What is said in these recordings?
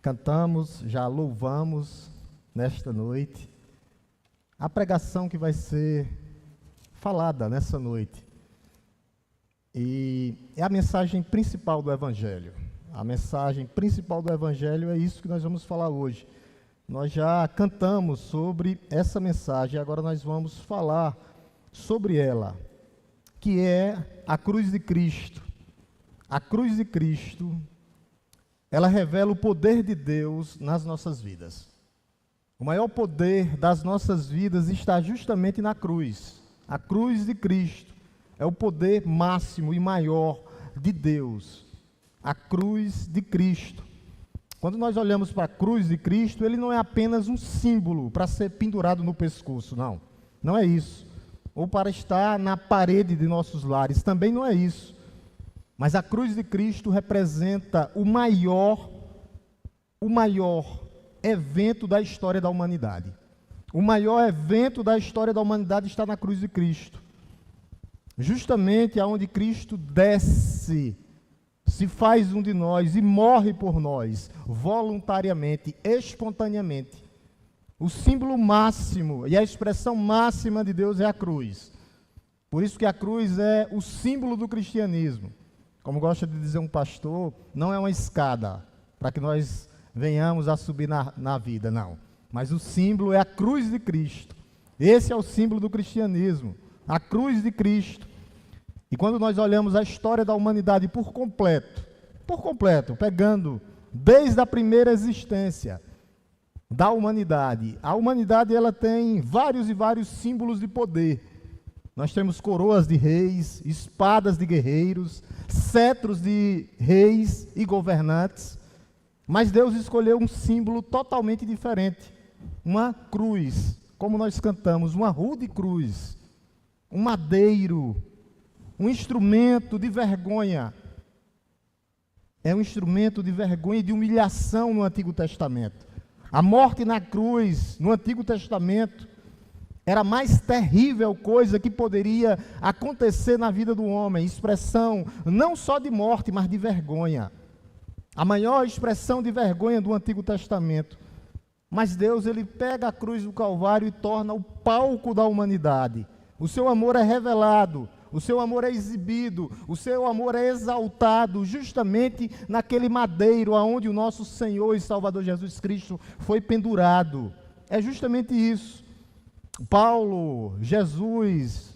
cantamos, já louvamos nesta noite a pregação que vai ser falada nessa noite. E é a mensagem principal do Evangelho. A mensagem principal do Evangelho é isso que nós vamos falar hoje. Nós já cantamos sobre essa mensagem, agora nós vamos falar sobre ela, que é a cruz de Cristo. A cruz de Cristo, ela revela o poder de Deus nas nossas vidas. O maior poder das nossas vidas está justamente na cruz. A cruz de Cristo é o poder máximo e maior de Deus. A cruz de Cristo. Quando nós olhamos para a cruz de Cristo, ele não é apenas um símbolo para ser pendurado no pescoço, não. Não é isso. Ou para estar na parede de nossos lares, também não é isso. Mas a cruz de Cristo representa o maior evento da história da humanidade. O maior evento da história da humanidade está na cruz de Cristo. Justamente aonde Cristo desce, se faz um de nós e morre por nós, voluntariamente, espontaneamente. O símbolo máximo e a expressão máxima de Deus é a cruz. Por isso que a cruz é o símbolo do cristianismo. Como gosta de dizer um pastor, não é uma escada para que nós venhamos a subir na vida, não. Mas o símbolo é a cruz de Cristo. Esse é o símbolo do cristianismo, a cruz de Cristo. E quando nós olhamos a história da humanidade por completo, pegando desde a primeira existência da humanidade, a humanidade ela tem vários e vários símbolos de poder. Nós temos coroas de reis, espadas de guerreiros, cetros de reis e governantes. Mas Deus escolheu um símbolo totalmente diferente. Uma cruz, como nós cantamos, uma rude cruz, um madeiro, um instrumento de vergonha. É um instrumento de vergonha e de humilhação no Antigo Testamento. A morte na cruz, no Antigo Testamento, era a mais terrível coisa que poderia acontecer na vida do homem. Expressão não só de morte, mas de vergonha. A maior expressão de vergonha do Antigo Testamento. Mas Deus, ele pega a cruz do Calvário e torna o palco da humanidade. O seu amor é revelado, o seu amor é exibido, o seu amor é exaltado, justamente naquele madeiro onde o nosso Senhor e Salvador Jesus Cristo foi pendurado. É justamente isso. Paulo, Jesus,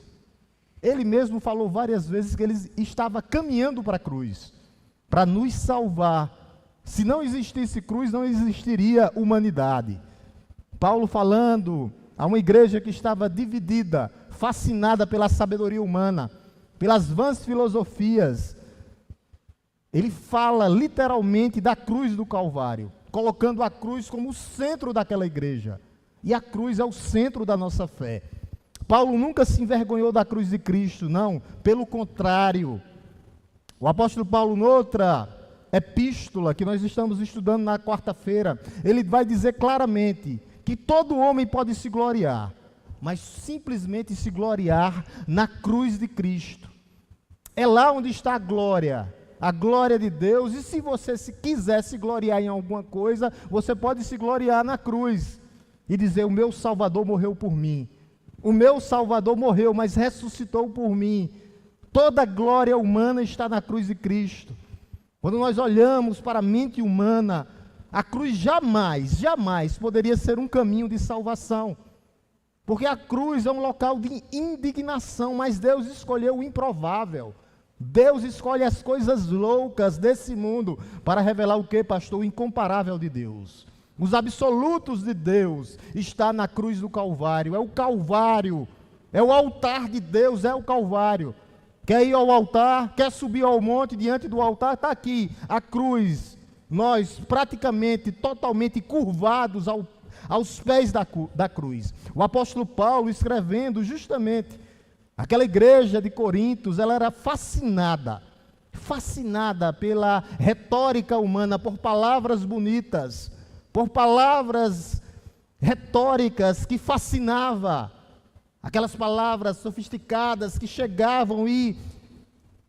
ele mesmo falou várias vezes que ele estava caminhando para a cruz, para nos salvar. Se não existisse cruz, não existiria humanidade. Paulo falando a uma igreja que estava dividida, fascinada pela sabedoria humana, pelas vãs filosofias. Ele fala literalmente da cruz do Calvário, colocando a cruz como o centro daquela igreja. E a cruz é o centro da nossa fé. Paulo nunca se envergonhou da cruz de Cristo, não. Pelo contrário. O apóstolo Paulo, noutra epístola que nós estamos estudando na quarta-feira, ele vai dizer claramente que todo homem pode se gloriar, mas simplesmente se gloriar na cruz de Cristo. É lá onde está a glória de Deus. E se você quiser se gloriar em alguma coisa, você pode se gloriar na cruz e dizer: o meu Salvador morreu por mim. O meu Salvador morreu, mas ressuscitou por mim. Toda a glória humana está na cruz de Cristo. Quando nós olhamos para a mente humana, a cruz jamais poderia ser um caminho de salvação. Porque a cruz é um local de indignação, mas Deus escolheu o improvável. Deus escolhe as coisas loucas desse mundo para revelar o que, pastor? O incomparável de Deus. Os absolutos de Deus está na cruz do Calvário. É o Calvário, é o altar de Deus, é o Calvário. Quer ir ao altar, quer subir ao monte, diante do altar, está aqui a cruz. Nós praticamente, totalmente curvados aos pés da cruz. O apóstolo Paulo, escrevendo justamente, aquela igreja de Corintos, ela era fascinada pela retórica humana, por palavras bonitas, por palavras retóricas que fascinava. Aquelas palavras sofisticadas que chegavam e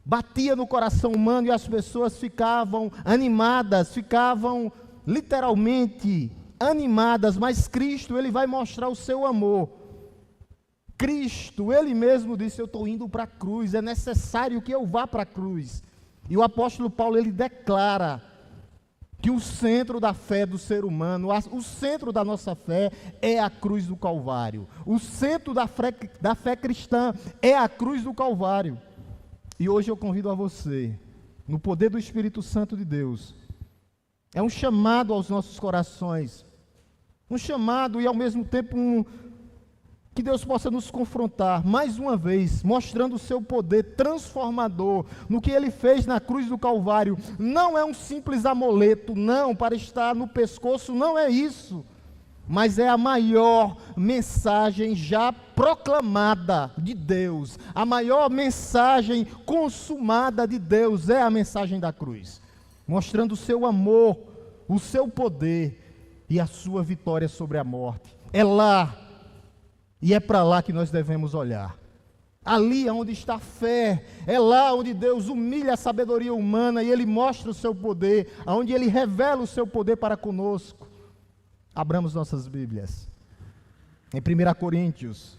batia no coração humano e as pessoas ficavam animadas, ficavam literalmente animadas, mas Cristo, ele vai mostrar o seu amor. Cristo, ele mesmo disse: eu estou indo para a cruz, é necessário que eu vá para a cruz. E o apóstolo Paulo, ele declara que o centro da fé do ser humano, o centro da nossa fé é a cruz do Calvário. O centro da fé cristã é a cruz do Calvário. E hoje eu convido a você, no poder do Espírito Santo de Deus, é um chamado aos nossos corações, um chamado e ao mesmo tempo que Deus possa nos confrontar, mais uma vez, mostrando o seu poder transformador no que Ele fez na cruz do Calvário. Não é um simples amuleto, não, para estar no pescoço, não é isso. Mas é a maior mensagem já proclamada de Deus. A maior mensagem consumada de Deus é a mensagem da cruz. Mostrando o seu amor, o seu poder e a sua vitória sobre a morte. É lá. E é para lá que nós devemos olhar. Ali é onde está a fé, é lá onde Deus humilha a sabedoria humana e Ele mostra o seu poder, onde Ele revela o seu poder para conosco. Abramos nossas Bíblias. Em 1 Coríntios,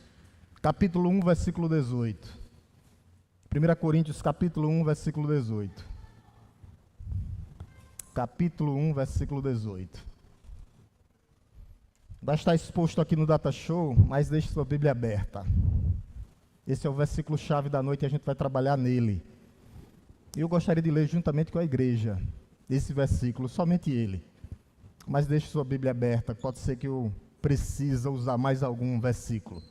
capítulo 1, versículo 18. 1 Coríntios, capítulo 1, versículo 18. Capítulo 1, versículo 18. Vai estar exposto aqui no Data Show, mas deixe sua Bíblia aberta. Esse é o versículo-chave da noite e a gente vai trabalhar nele. E eu gostaria de ler juntamente com a igreja esse versículo, somente ele. Mas deixe sua Bíblia aberta, pode ser que eu precise usar mais algum versículo.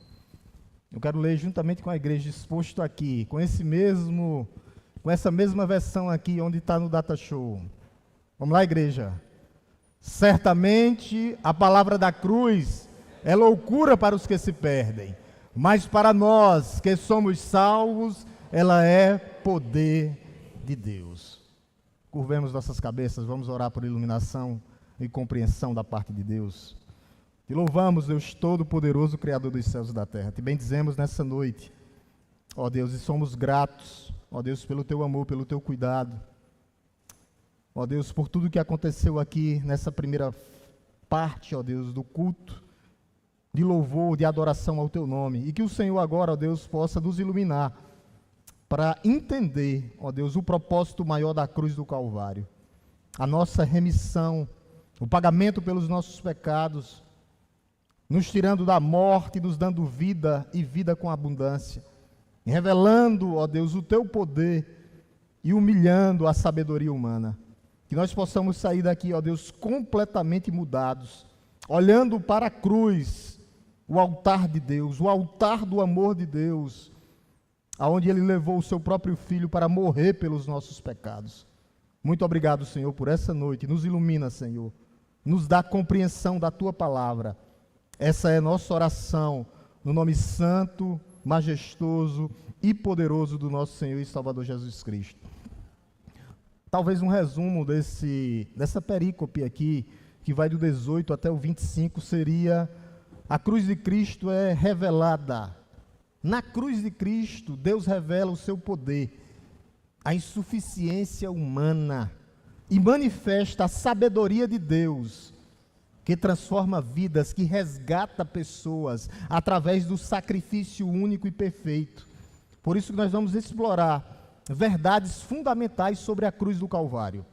Eu quero ler juntamente com a igreja, exposto aqui, com essa mesma versão aqui, onde está no Data Show. Vamos lá, igreja? Certamente a palavra da cruz é loucura para os que se perdem, mas para nós que somos salvos, ela é poder de Deus. Curvemos nossas cabeças, vamos orar por iluminação e compreensão da parte de Deus. Te louvamos, Deus Todo-Poderoso, Criador dos céus e da terra. Te bendizemos nessa noite, ó Deus, e somos gratos, ó Deus, pelo Teu amor, pelo Teu cuidado. Ó Deus, por tudo que aconteceu aqui nessa primeira parte, ó Deus, do culto, de louvor, de adoração ao Teu nome. E que o Senhor agora, ó Deus, possa nos iluminar para entender, ó Deus, o propósito maior da cruz do Calvário. A nossa remissão, o pagamento pelos nossos pecados, nos tirando da morte, nos dando vida e vida com abundância. Revelando, ó Deus, o Teu poder e humilhando a sabedoria humana. Que nós possamos sair daqui, ó Deus, completamente mudados, olhando para a cruz, o altar de Deus, o altar do amor de Deus, aonde Ele levou o Seu próprio Filho para morrer pelos nossos pecados. Muito obrigado, Senhor, por essa noite. Nos ilumina, Senhor. Nos dá compreensão da Tua palavra. Essa é nossa oração, no nome santo, majestoso e poderoso do nosso Senhor e Salvador Jesus Cristo. Talvez um resumo dessa perícope aqui, que vai do 18 até o 25, seria: a cruz de Cristo é revelada. Na cruz de Cristo, Deus revela o seu poder, a insuficiência humana, e manifesta a sabedoria de Deus, que transforma vidas, que resgata pessoas, através do sacrifício único e perfeito. Por isso que nós vamos explorar verdades fundamentais sobre a cruz do Calvário,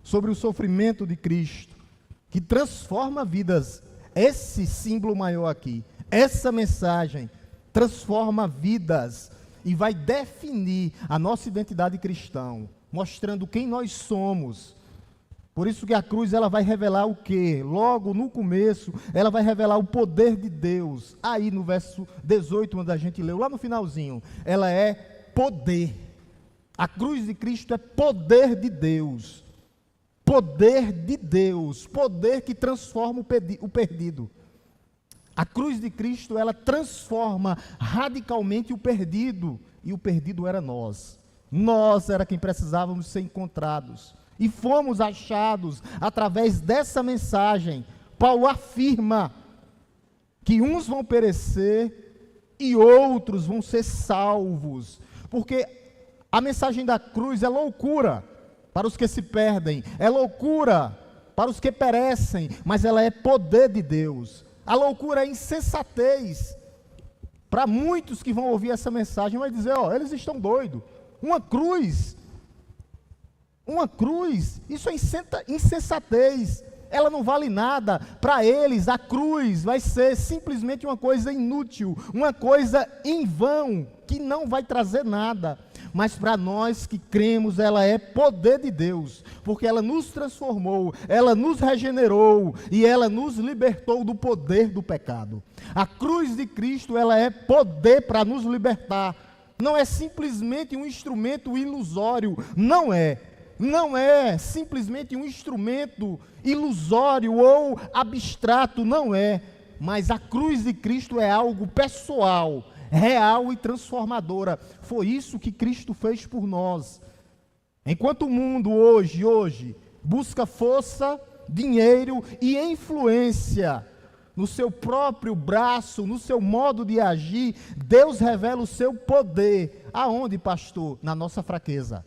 sobre o sofrimento de Cristo, que transforma vidas. Esse símbolo maior aqui, essa mensagem, transforma vidas e vai definir a nossa identidade cristã, mostrando quem nós somos. Por isso que a cruz, ela vai revelar o quê? Logo no começo, ela vai revelar o poder de Deus. Aí no verso 18, onde a gente leu, lá no finalzinho, ela é poder. A cruz de Cristo é poder de Deus. Poder de Deus. Poder que transforma o perdido. A cruz de Cristo, ela transforma radicalmente o perdido. E o perdido era nós. Nós era quem precisávamos ser encontrados. E fomos achados através dessa mensagem. Paulo afirma que uns vão perecer e outros vão ser salvos. Porque a mensagem da cruz é loucura para os que se perdem, é loucura para os que perecem, mas ela é poder de Deus. A loucura é insensatez. Para muitos que vão ouvir essa mensagem, vai dizer, eles estão doidos. Uma cruz, isso é insensatez. Ela não vale nada. Para eles, a cruz vai ser simplesmente uma coisa inútil, uma coisa em vão, que não vai trazer nada. Mas para nós que cremos, ela é poder de Deus, porque ela nos transformou, ela nos regenerou e ela nos libertou do poder do pecado. A cruz de Cristo, ela é poder para nos libertar. Não é simplesmente um instrumento ilusório, não é simplesmente um instrumento ilusório ou abstrato, não é. Mas a cruz de Cristo é algo pessoal, real e transformadora. Foi isso que Cristo fez por nós. Enquanto o mundo hoje busca força, dinheiro e influência no seu próprio braço, no seu modo de agir, Deus revela o seu poder. Aonde, pastor? Na nossa fraqueza.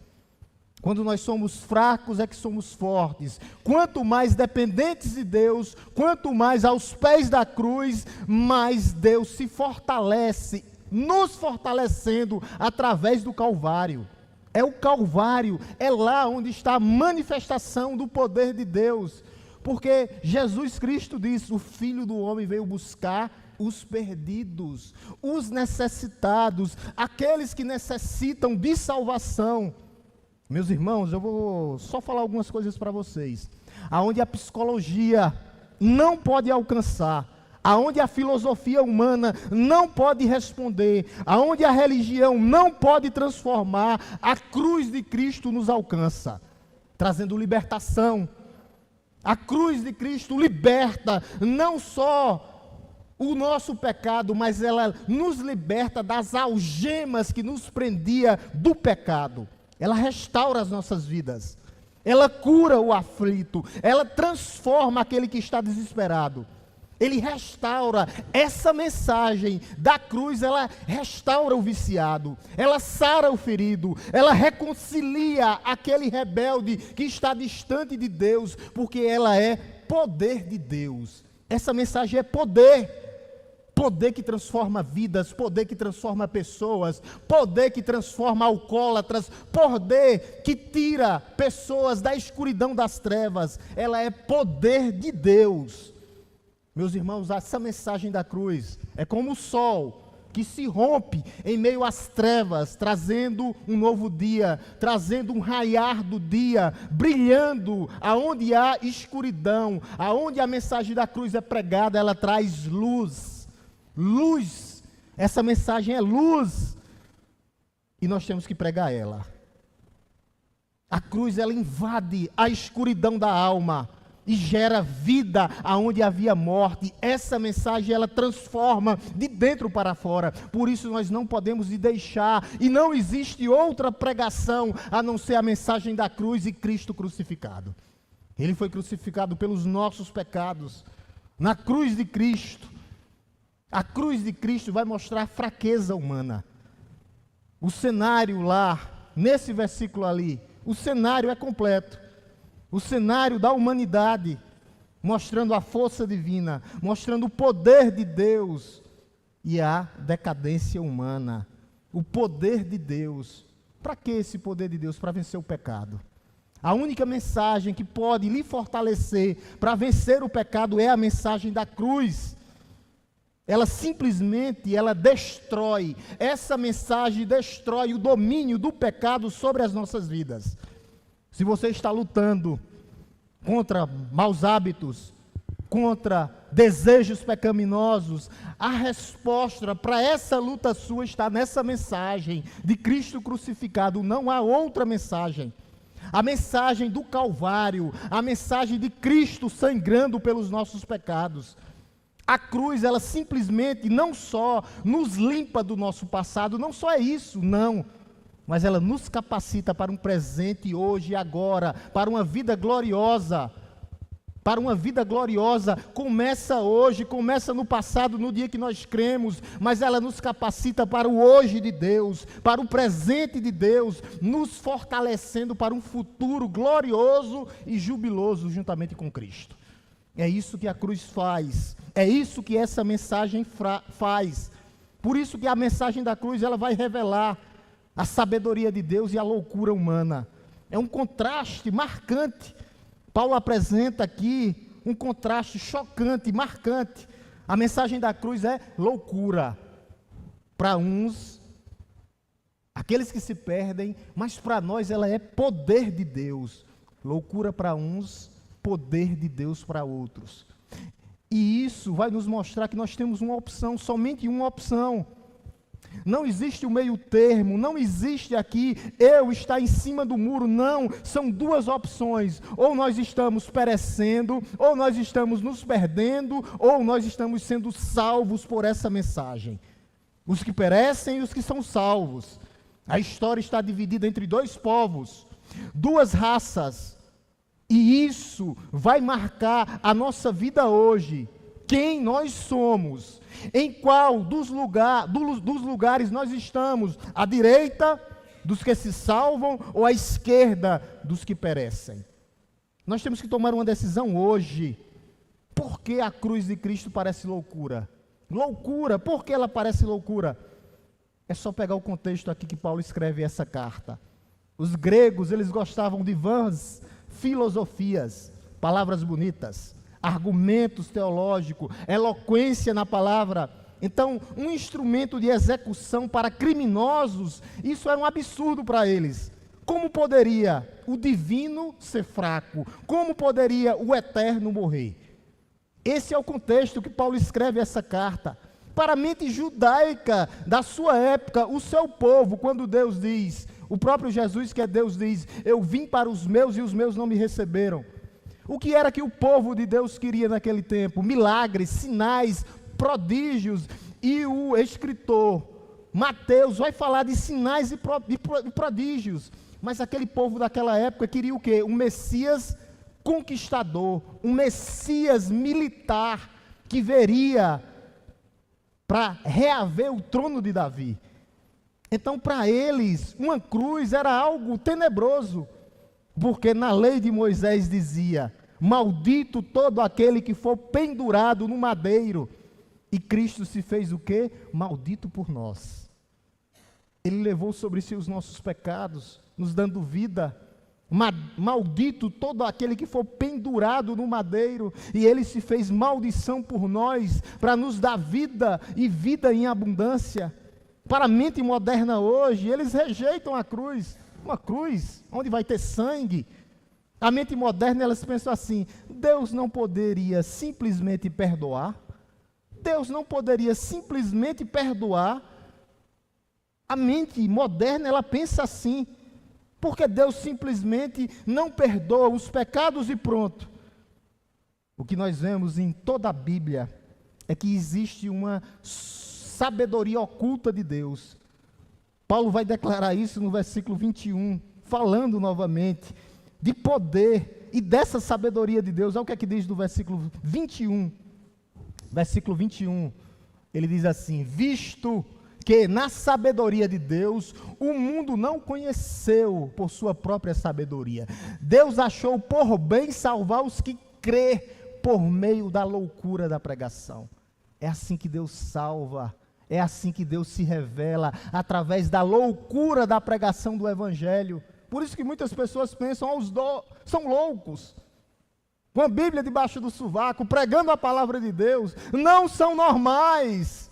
Quando nós somos fracos é que somos fortes. Quanto mais dependentes de Deus, quanto mais aos pés da cruz, mais Deus se fortalece, nos fortalecendo através do Calvário. É o Calvário, é lá onde está a manifestação do poder de Deus. Porque Jesus Cristo disse, o Filho do Homem veio buscar os perdidos, os necessitados, aqueles que necessitam de salvação. Meus irmãos, eu vou só falar algumas coisas para vocês. Aonde a psicologia não pode alcançar, aonde a filosofia humana não pode responder, aonde a religião não pode transformar, a cruz de Cristo nos alcança, trazendo libertação. A cruz de Cristo liberta não só o nosso pecado, mas ela nos liberta das algemas que nos prendia do pecado. Ela restaura as nossas vidas, ela cura o aflito, ela transforma aquele que está desesperado. Ele restaura. Essa mensagem da cruz, ela restaura o viciado, ela sara o ferido, ela reconcilia aquele rebelde que está distante de Deus, porque ela é poder de Deus. Essa mensagem é poder. Poder que transforma vidas, poder que transforma pessoas, poder que transforma alcoólatras, poder que tira pessoas da escuridão das trevas. Ela é poder de Deus. Meus irmãos, essa mensagem da cruz é como o sol que se rompe em meio às trevas, trazendo um novo dia, trazendo um raiar do dia, brilhando aonde há escuridão, aonde a mensagem da cruz é pregada, ela traz luz. Luz, essa mensagem é luz, e nós temos que pregar ela. A cruz, ela invade a escuridão da alma e gera vida aonde havia morte. Essa mensagem, ela transforma de dentro para fora. Por isso nós não podemos deixar, e não existe outra pregação a não ser a mensagem da cruz e Cristo crucificado. Ele foi crucificado pelos nossos pecados. Na cruz de Cristo, a cruz de Cristo vai mostrar a fraqueza humana. O cenário lá, nesse versículo ali, o cenário é completo. O cenário da humanidade, mostrando a força divina, mostrando o poder de Deus e a decadência humana. O poder de Deus. Para que esse poder de Deus? Para vencer o pecado. A única mensagem que pode lhe fortalecer para vencer o pecado é a mensagem da cruz. Ela simplesmente, ela destrói, essa mensagem destrói o domínio do pecado sobre as nossas vidas. Se você está lutando contra maus hábitos, contra desejos pecaminosos, a resposta para essa luta sua está nessa mensagem de Cristo crucificado. Não há outra mensagem. A mensagem do Calvário, a mensagem de Cristo sangrando pelos nossos pecados. A cruz, ela simplesmente não só nos limpa do nosso passado, não só é isso, não. Mas ela nos capacita para um presente hoje e agora, para uma vida gloriosa. para uma vida gloriosa, começa hoje, começa no passado, no dia que nós cremos, mas ela nos capacita para o hoje de Deus, para o presente de Deus, nos fortalecendo para um futuro glorioso e jubiloso juntamente com Cristo. É isso que a cruz faz, é isso que essa mensagem faz. Por isso que a mensagem da cruz, ela vai revelar a sabedoria de Deus e a loucura humana. É um contraste marcante. Paulo apresenta aqui um contraste chocante, marcante. A mensagem da cruz é loucura. Para uns, aqueles que se perdem, mas para nós ela é poder de Deus. Loucura para uns, poder de Deus para outros. E isso vai nos mostrar que nós temos uma opção, somente uma opção. Não existe o meio termo, não existe aqui eu estar em cima do muro, não. São duas opções: ou nós estamos perecendo, ou nós estamos nos perdendo, ou nós estamos sendo salvos por essa mensagem. Os que perecem e os que são salvos. A história está dividida entre dois povos, duas raças, e isso vai marcar a nossa vida hoje. Quem nós somos, em qual dos lugares nós estamos, à direita dos que se salvam ou à esquerda dos que perecem. Nós temos que tomar uma decisão hoje. Por que a cruz de Cristo parece loucura? Loucura, por que ela parece loucura? É só pegar o contexto aqui que Paulo escreve essa carta. Os gregos, eles gostavam de vãs filosofias, palavras bonitas, argumentos teológicos, eloquência na palavra. Então, um instrumento de execução para criminosos, isso era um absurdo para eles. Como poderia o divino ser fraco? Como poderia o eterno morrer? Esse é o contexto que Paulo escreve essa carta. Para a mente judaica da sua época, o seu povo, quando Deus diz, o próprio Jesus que é Deus diz, eu vim para os meus e os meus não me receberam. O que era que o povo de Deus queria naquele tempo? Milagres, sinais, prodígios. E o escritor Mateus vai falar de sinais e prodígios. Mas aquele povo daquela época queria o quê? Um Messias conquistador, um Messias militar que veria para reaver o trono de Davi. Então, para eles, uma cruz era algo tenebroso. Porque na lei de Moisés dizia, maldito todo aquele que for pendurado no madeiro. E Cristo se fez o quê? Maldito por nós. Ele levou sobre si os nossos pecados, nos dando vida. Maldito todo aquele que for pendurado no madeiro. E ele se fez maldição por nós, para nos dar vida e vida em abundância. Para a mente moderna hoje, eles rejeitam a cruz. Uma cruz, onde vai ter sangue. A mente moderna, elas pensam assim, Deus não poderia simplesmente perdoar? Deus não poderia simplesmente perdoar? A mente moderna, ela pensa assim, porque Deus simplesmente não perdoa os pecados e pronto. O que nós vemos em toda a Bíblia é que existe uma sabedoria oculta de Deus. Paulo vai declarar isso no versículo 21, falando novamente de poder e dessa sabedoria de Deus. Olha o que é que diz do versículo 21. Versículo 21, ele diz assim, visto que na sabedoria de Deus, o mundo não conheceu por sua própria sabedoria. Deus achou por bem salvar os que crê por meio da loucura da pregação. É assim que Deus salva. É assim que Deus se revela, através da loucura da pregação do Evangelho. Por isso que muitas pessoas pensam, são loucos. Com a Bíblia debaixo do sovaco, pregando a palavra de Deus. Não são normais.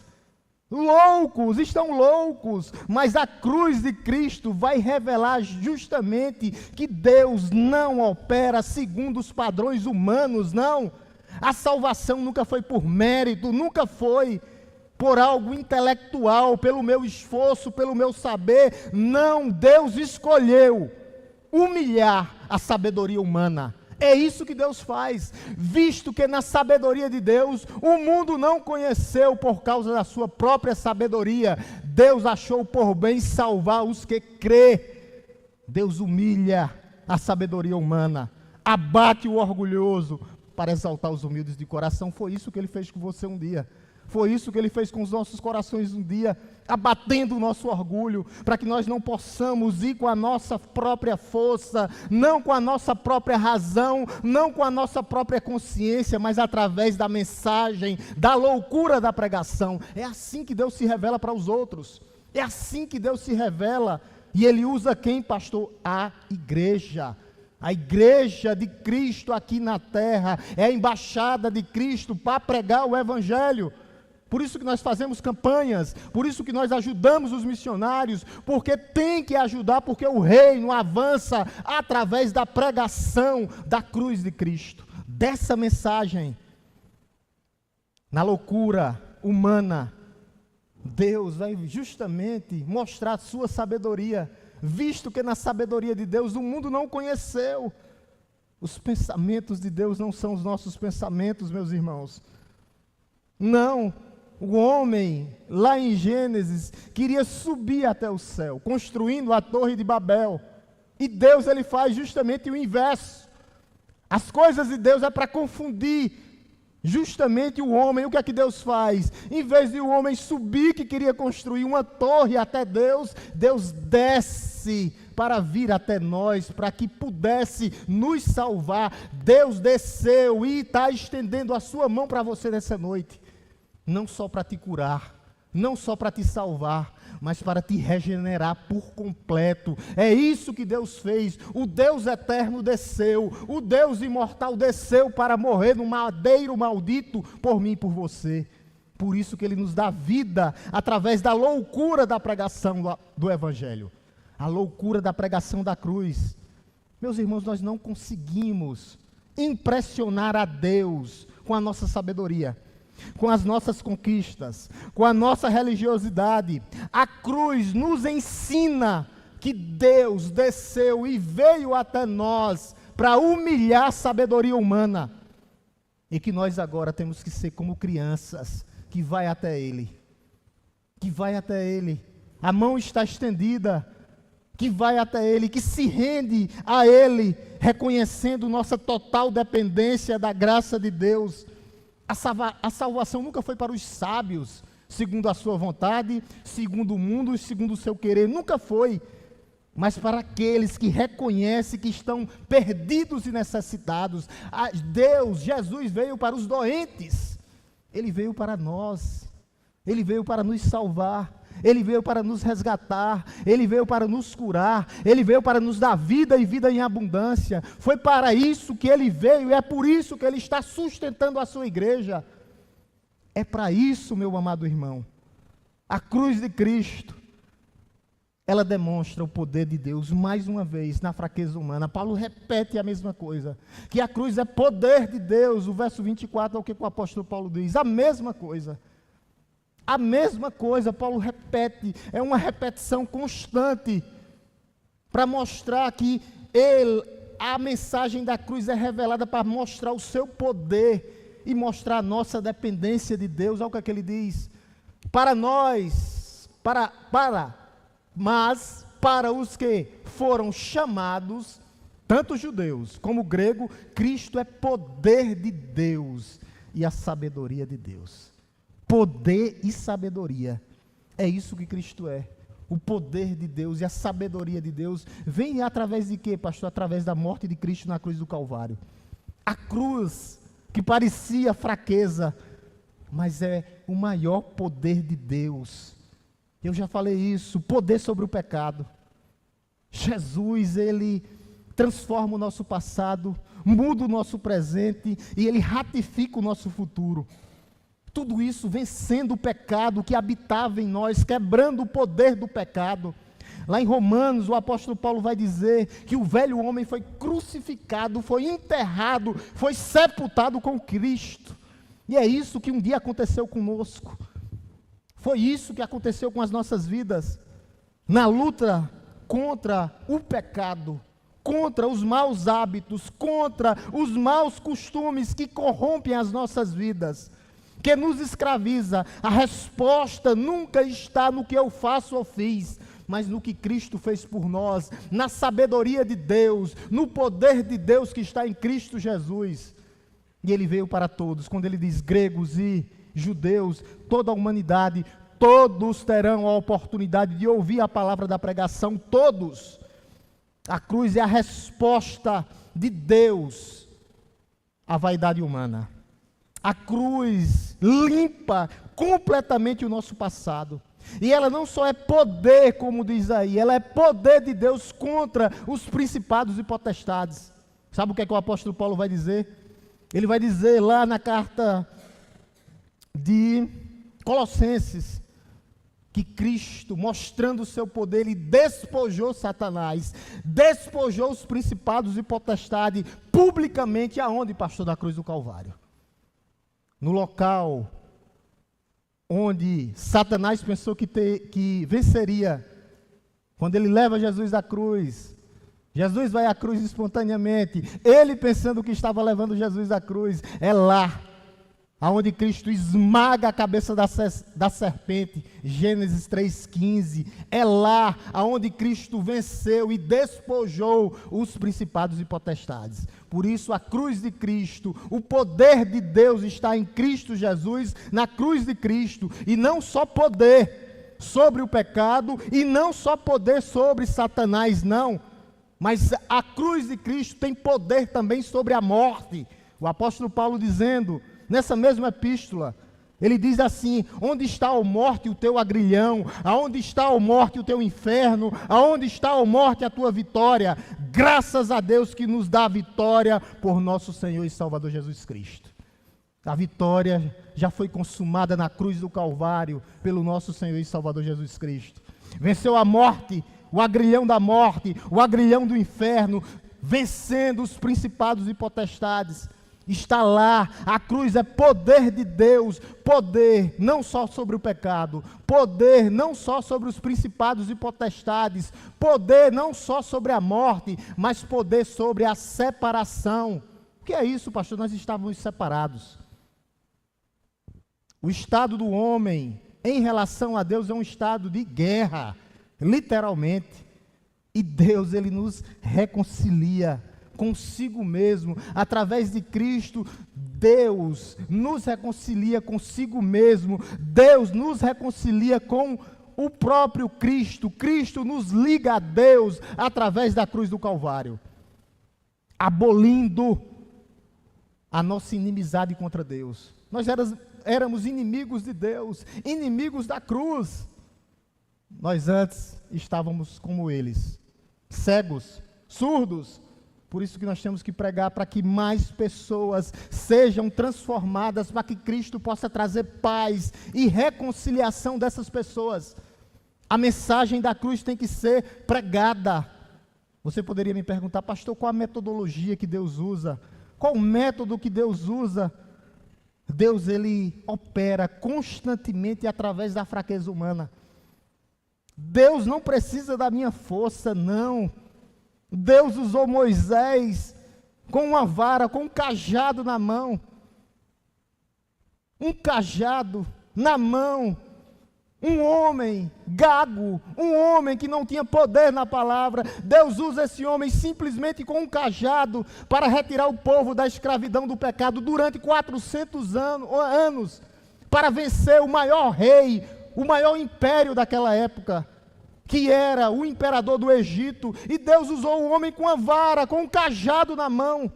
Loucos, estão loucos. Mas a cruz de Cristo vai revelar justamente que Deus não opera segundo os padrões humanos, não. A salvação nunca foi por mérito, nunca foi por algo intelectual, pelo meu esforço, pelo meu saber. Não, Deus escolheu humilhar a sabedoria humana. É isso que Deus faz, visto que na sabedoria de Deus, o mundo não conheceu por causa da sua própria sabedoria. Deus achou por bem salvar os que crê. Deus humilha a sabedoria humana, abate o orgulhoso, para exaltar os humildes de coração. Foi isso que Ele fez com você um dia. Foi isso que Ele fez com os nossos corações um dia, abatendo o nosso orgulho, para que nós não possamos ir com a nossa própria força, não com a nossa própria razão, não com a nossa própria consciência, mas através da mensagem, da loucura da pregação. É assim que Deus se revela para os outros. É assim que Deus se revela. E Ele usa quem, pastor? A igreja. A igreja de Cristo aqui na terra é a embaixada de Cristo para pregar o Evangelho. Por isso que nós fazemos campanhas, por isso que nós ajudamos os missionários, porque tem que ajudar, porque o reino avança através da pregação da cruz de Cristo, dessa mensagem. Na loucura humana, Deus vai justamente mostrar a sua sabedoria, visto que na sabedoria de Deus o mundo não conheceu. Os pensamentos de Deus não são os nossos pensamentos, meus irmãos. Não. O homem, lá em Gênesis, queria subir até o céu, construindo a Torre de Babel. E Deus, Ele faz justamente o inverso. As coisas de Deus é para confundir justamente o homem. O que é que Deus faz? Em vez de o homem subir, que queria construir uma torre até Deus, Deus desce para vir até nós, para que pudesse nos salvar. Deus desceu e está estendendo a sua mão para você nessa noite. Não só para te curar, não só para te salvar, mas para te regenerar por completo. É isso que Deus fez. O Deus eterno desceu, o Deus imortal desceu para morrer no madeiro maldito por mim e por você. Por isso que Ele nos dá vida através da loucura da pregação do Evangelho, a loucura da pregação da cruz. Meus irmãos, nós não conseguimos impressionar a Deus com a nossa sabedoria, com as nossas conquistas, com a nossa religiosidade. A cruz nos ensina que Deus desceu e veio até nós para humilhar a sabedoria humana, e que nós agora temos que ser como crianças, que vai até Ele, a mão está estendida, que vai até Ele, que se rende a Ele, reconhecendo nossa total dependência da graça de Deus. A salvação nunca foi para os sábios, segundo a sua vontade, segundo o mundo e segundo o seu querer, nunca foi, mas para aqueles que reconhecem que estão perdidos e necessitados. Deus, Jesus veio para os doentes, Ele veio para nós, Ele veio para nos salvar, Ele veio para nos resgatar, Ele veio para nos curar, Ele veio para nos dar vida e vida em abundância. Foi para isso que Ele veio e é por isso que Ele está sustentando a sua igreja. É para isso, meu amado irmão. A cruz de Cristo, ela demonstra o poder de Deus mais uma vez na fraqueza humana. Paulo repete a mesma coisa, que a cruz é poder de Deus. O verso 24 é o que o apóstolo Paulo diz, a mesma coisa. A mesma coisa, Paulo repete, é uma repetição constante, para mostrar que a mensagem da cruz é revelada para mostrar o seu poder e mostrar a nossa dependência de Deus. Olha o que ele diz, mas para os que foram chamados, tanto judeus como grego, Cristo é poder de Deus e a sabedoria de Deus. Poder e sabedoria, é isso que Cristo é, o poder de Deus e a sabedoria de Deus, vem através de quê, pastor? Através da morte de Cristo na cruz do Calvário. A cruz, que parecia fraqueza, mas é o maior poder de Deus. Eu já falei isso, poder sobre o pecado. Jesus, Ele transforma o nosso passado, muda o nosso presente, e Ele ratifica o nosso futuro. Tudo isso vencendo o pecado que habitava em nós, quebrando o poder do pecado. Lá em Romanos, o apóstolo Paulo vai dizer que o velho homem foi crucificado, foi enterrado, foi sepultado com Cristo. E é isso que um dia aconteceu conosco. Foi isso que aconteceu com as nossas vidas. Na luta contra o pecado, contra os maus hábitos, contra os maus costumes que corrompem as nossas vidas, que nos escraviza. A resposta nunca está no que eu faço ou fiz, mas no que Cristo fez por nós, na sabedoria de Deus, no poder de Deus que está em Cristo Jesus. E ele veio para todos. Quando ele diz gregos e judeus, toda a humanidade, todos terão a oportunidade de ouvir a palavra da pregação, todos. A cruz é a resposta de Deus à vaidade humana. A cruz limpa completamente o nosso passado. E ela não só é poder, como diz aí, ela é poder de Deus contra os principados e potestades. Sabe o que é que o apóstolo Paulo vai dizer? Ele vai dizer lá na carta de Colossenses, que Cristo, mostrando o seu poder, ele despojou Satanás, despojou os principados e potestades, publicamente, aonde, pastor? Na cruz do Calvário. No local onde Satanás pensou que venceria, quando ele leva Jesus à cruz, Jesus vai à cruz espontaneamente, ele pensando que estava levando Jesus à cruz, é lá, aonde Cristo esmaga a cabeça da serpente, Gênesis 3,15, é lá, aonde Cristo venceu e despojou os principados e potestades. Por isso a cruz de Cristo, o poder de Deus está em Cristo Jesus, na cruz de Cristo, e não só poder sobre o pecado, e não só poder sobre Satanás, não, mas a cruz de Cristo tem poder também sobre a morte. O apóstolo Paulo dizendo, nessa mesma epístola, ele diz assim: onde está a morte o teu agrilhão? Aonde está a morte o teu inferno? Aonde está a morte a tua vitória? Graças a Deus que nos dá a vitória por nosso Senhor e Salvador Jesus Cristo. A vitória já foi consumada na cruz do Calvário pelo nosso Senhor e Salvador Jesus Cristo. Venceu a morte, o agrilhão da morte, o agrilhão do inferno, vencendo os principados e potestades. Está lá, a cruz é poder de Deus, poder não só sobre o pecado, poder não só sobre os principados e potestades, poder não só sobre a morte, mas poder sobre a separação. O que é isso, pastor? Nós estávamos separados. O estado do homem em relação a Deus é um estado de guerra, literalmente. E Deus, ele nos reconcilia consigo mesmo, através de Cristo. Deus nos reconcilia consigo mesmo, Deus nos reconcilia com o próprio Cristo, Cristo nos liga a Deus, através da cruz do Calvário, abolindo a nossa inimizade contra Deus. Nós éramos inimigos de Deus, inimigos da cruz. Nós antes estávamos como eles, cegos, surdos. Por isso que nós temos que pregar para que mais pessoas sejam transformadas, para que Cristo possa trazer paz e reconciliação dessas pessoas. A mensagem da cruz tem que ser pregada. Você poderia me perguntar, pastor, qual a metodologia que Deus usa? Qual o método que Deus usa? Deus, ele opera constantemente através da fraqueza humana. Deus não precisa da minha força, não. Deus usou Moisés com uma vara, com um cajado na mão. Um cajado na mão. Um homem gago, um homem que não tinha poder na palavra. Deus usa esse homem simplesmente com um cajado para retirar o povo da escravidão do pecado durante 400 anos, para vencer o maior rei, o maior império daquela época, que era o imperador do Egito. E Deus usou o homem com a vara, com um cajado na mão.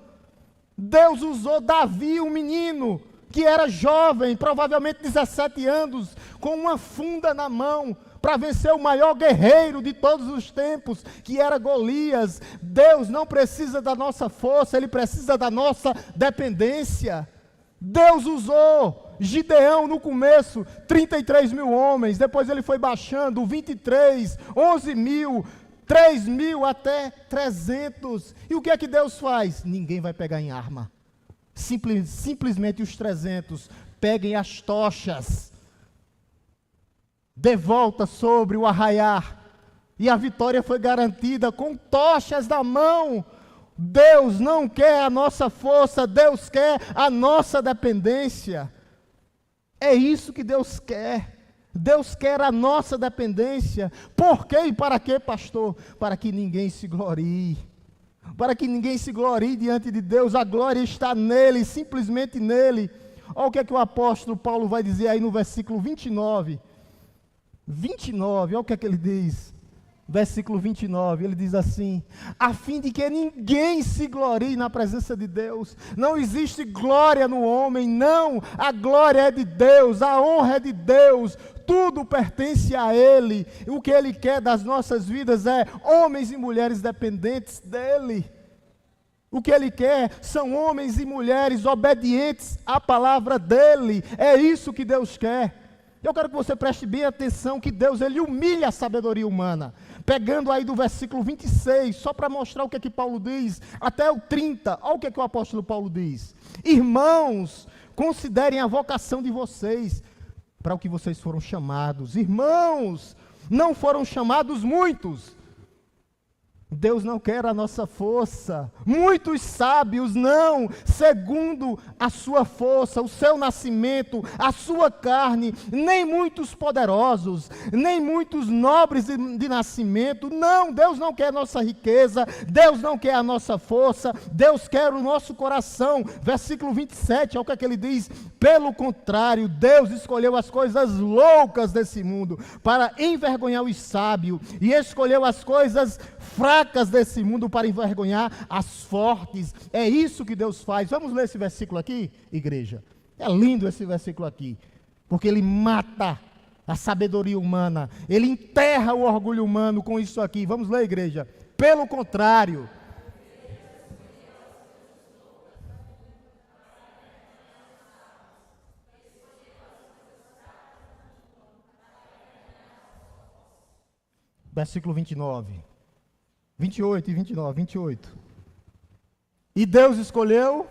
Deus usou Davi, um menino que era jovem, provavelmente 17 anos, com uma funda na mão, para vencer o maior guerreiro de todos os tempos, que era Golias. Deus não precisa da nossa força, Ele precisa da nossa dependência. Deus usou Gideão no começo, 33 mil homens, depois ele foi baixando, 23, 11 mil, 3 mil até 300. E o que é que Deus faz? Ninguém vai pegar em arma. Simplesmente os 300 peguem as tochas, de volta sobre o arraiar, e a vitória foi garantida com tochas na mão. Deus não quer a nossa força, Deus quer a nossa dependência. É isso que Deus quer. Deus quer a nossa dependência. Por quê e para quê, pastor? Para que ninguém se glorie. para que ninguém se glorie diante de Deus. A glória está nele, simplesmente nele. Olha o que é que o apóstolo Paulo vai dizer aí no versículo 29. 29, olha o que é que ele diz. Versículo 29, ele diz assim: a fim de que ninguém se glorie na presença de Deus. Não existe glória no homem, não. A glória é de Deus, a honra é de Deus. Tudo pertence a Ele. O que Ele quer das nossas vidas é homens e mulheres dependentes dEle. O que Ele quer são homens e mulheres obedientes à palavra dEle. É isso que Deus quer. Eu quero que você preste bem atenção que Deus, Ele humilha a sabedoria humana. Pegando aí do versículo 26, só para mostrar o que é que Paulo diz, até o 30, olha o que é que o apóstolo Paulo diz. Irmãos, considerem a vocação de vocês, para o que vocês foram chamados. Irmãos, não foram chamados muitos. Deus não quer a nossa força. Muitos sábios não, segundo a sua força, o seu nascimento, a sua carne, nem muitos poderosos, nem muitos nobres de nascimento. Não, Deus não quer a nossa riqueza, Deus não quer a nossa força, Deus quer o nosso coração. Versículo 27, olha o que é que ele diz: pelo contrário, Deus escolheu as coisas loucas desse mundo para envergonhar os sábios, e escolheu as coisas fracas desse mundo para envergonhar as fortes. É isso que Deus faz. Vamos ler esse versículo aqui, igreja? É lindo esse versículo aqui, porque ele mata a sabedoria humana, ele enterra o orgulho humano com isso aqui. Vamos ler, igreja? Pelo contrário, versículo 29, 28 e 29, 28. E Deus escolheu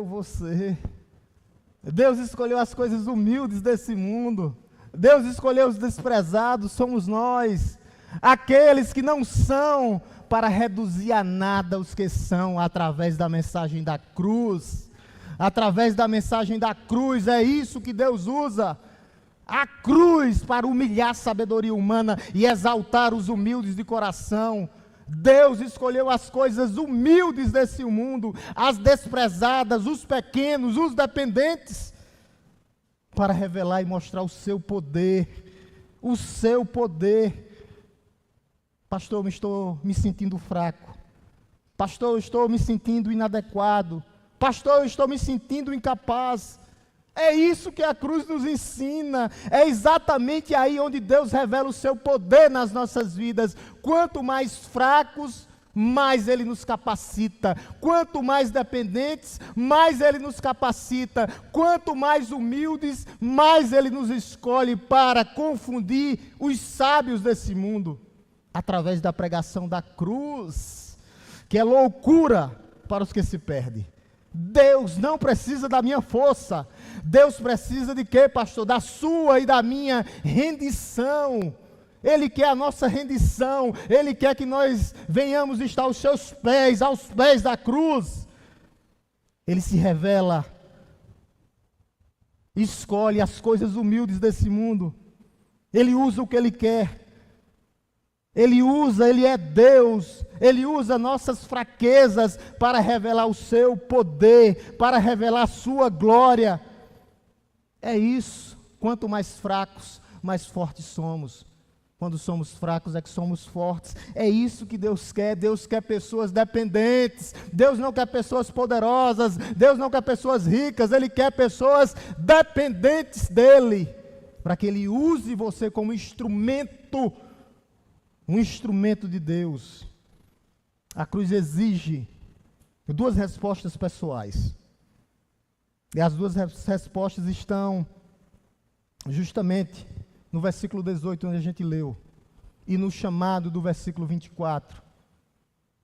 você. Deus escolheu as coisas humildes desse mundo. Deus escolheu os desprezados, somos nós. Aqueles que não são, para reduzir a nada os que são, através da mensagem da cruz. Através da mensagem da cruz, é isso que Deus usa. A cruz para humilhar a sabedoria humana e exaltar os humildes de coração. Deus escolheu as coisas humildes desse mundo, as desprezadas, os pequenos, os dependentes, para revelar e mostrar o seu poder. O seu poder. Pastor, eu estou me sentindo fraco. Pastor, eu estou me sentindo inadequado. Pastor, eu estou me sentindo incapaz. É isso que a cruz nos ensina. É exatamente aí onde Deus revela o seu poder nas nossas vidas. Quanto mais fracos, mais Ele nos capacita. Quanto mais dependentes, mais Ele nos capacita. Quanto mais humildes, mais Ele nos escolhe para confundir os sábios desse mundo. Através da pregação da cruz, que é loucura para os que se perdem. Deus não precisa da minha força. Deus precisa de quê, pastor? Da sua e da minha rendição. Ele quer a nossa rendição. Ele quer que nós venhamos estar aos seus pés, aos pés da cruz. Ele se revela, escolhe as coisas humildes desse mundo. Ele usa o que Ele quer. Ele é Deus, Ele usa nossas fraquezas para revelar o seu poder, para revelar a sua glória. É isso, quanto mais fracos, mais fortes somos. Quando somos fracos é que somos fortes. É isso que Deus quer pessoas dependentes. Deus não quer pessoas poderosas, Deus não quer pessoas ricas, Ele quer pessoas dependentes dEle, para que Ele use você como instrumento, um instrumento de Deus. A cruz exige duas respostas pessoais. E as duas respostas estão justamente no versículo 18, onde a gente leu, e no chamado do versículo 24.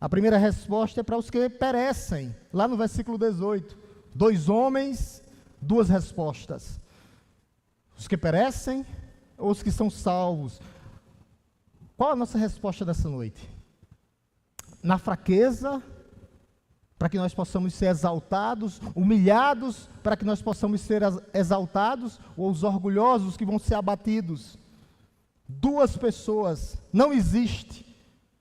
A primeira resposta é para os que perecem, lá no versículo 18. 2 homens, 2 respostas. Os que perecem ou os que são salvos? Qual a nossa resposta dessa noite? Na fraqueza para que nós possamos ser exaltados, humilhados, para que nós possamos ser exaltados, ou os orgulhosos que vão ser abatidos. Duas pessoas, não existe.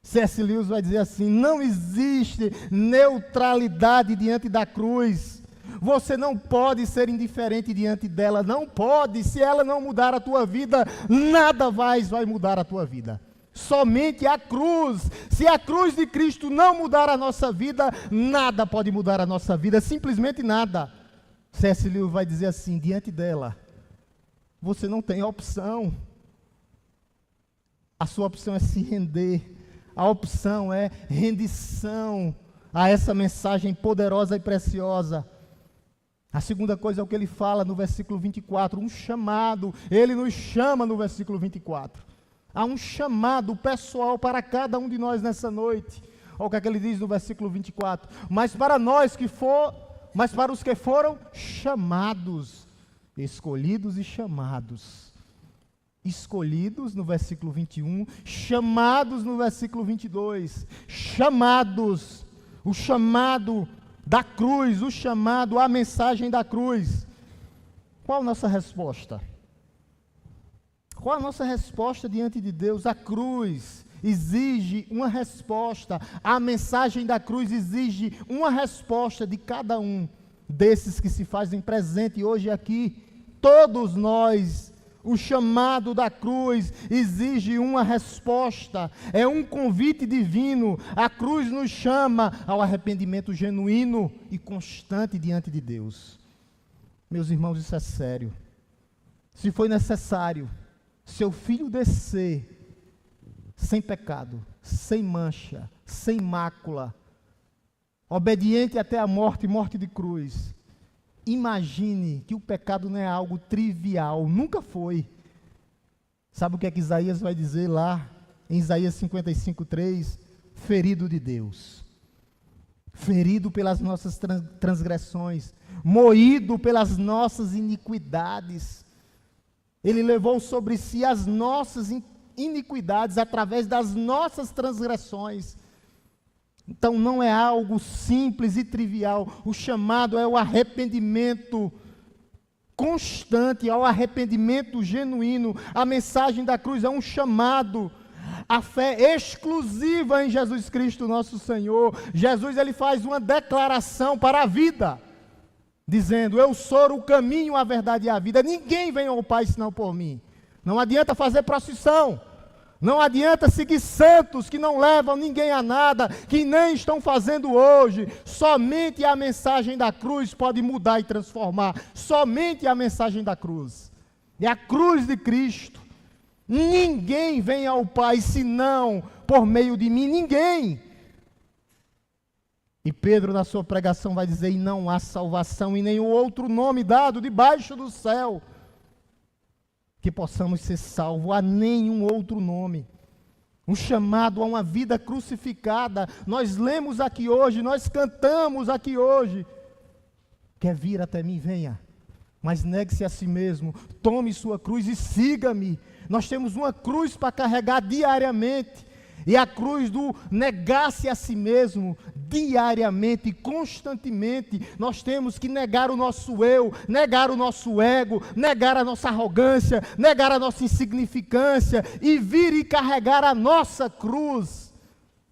C.S. Lewis vai dizer assim: não existe neutralidade diante da cruz. Você não pode ser indiferente diante dela, não pode. Se ela não mudar a tua vida, nada mais vai mudar a tua vida. Somente a cruz. Se a cruz de Cristo não mudar a nossa vida, nada pode mudar a nossa vida, simplesmente nada. C.S. Lewis vai dizer assim: diante dela, você não tem opção. A sua opção é se render. A opção é rendição a essa mensagem poderosa e preciosa. A segunda coisa é o que ele fala no versículo 24, um chamado. Ele nos chama no versículo 24. Há um chamado pessoal para cada um de nós nessa noite. Olha o que é que ele diz no versículo 24. Mas para os que foram chamados, escolhidos e chamados. Escolhidos no versículo 21, chamados no versículo 22, chamados, o chamado da cruz, o chamado à mensagem da cruz. Qual a nossa resposta? Qual a nossa resposta diante de Deus? A cruz exige uma resposta, a mensagem da cruz exige uma resposta de cada um desses que se fazem presente hoje aqui. Todos nós. O chamado da cruz exige uma resposta, é um convite divino. A cruz nos chama ao arrependimento genuíno e constante diante de Deus. Meus irmãos, isso é sério. Se foi necessário seu filho descer sem pecado, sem mancha, sem mácula, obediente até a morte, morte de cruz, imagine que o pecado não é algo trivial, nunca foi. Sabe o que é que Isaías vai dizer lá, em Isaías 55:3? Ferido de Deus, ferido pelas nossas transgressões, moído pelas nossas iniquidades. Ele levou sobre si as nossas iniquidades através das nossas transgressões. Então não é algo simples e trivial. O chamado é o arrependimento constante, ao arrependimento genuíno. A mensagem da cruz é um chamado à fé exclusiva em Jesus Cristo nosso Senhor. Jesus, ele faz uma declaração para a vida, dizendo: eu sou o caminho, a verdade e a vida. Ninguém vem ao Pai senão por mim. Não adianta fazer procissão. Não adianta seguir santos que não levam ninguém a nada, que nem estão fazendo hoje. Somente a mensagem da cruz pode mudar e transformar. Somente a mensagem da cruz. É a cruz de Cristo. Ninguém vem ao Pai senão por meio de mim. Ninguém. E Pedro, na sua pregação, vai dizer: e não há salvação em nenhum outro nome dado debaixo do céu que possamos ser salvos, a nenhum outro nome. Um chamado a uma vida crucificada. Nós lemos aqui hoje, nós cantamos aqui hoje: quer vir até mim, venha, mas negue-se a si mesmo, tome sua cruz e siga-me. Nós temos uma cruz para carregar diariamente, e a cruz do negar-se a si mesmo, diariamente, constantemente. Nós temos que negar o nosso eu, negar o nosso ego, negar a nossa arrogância, negar a nossa insignificância, e vir e carregar a nossa cruz.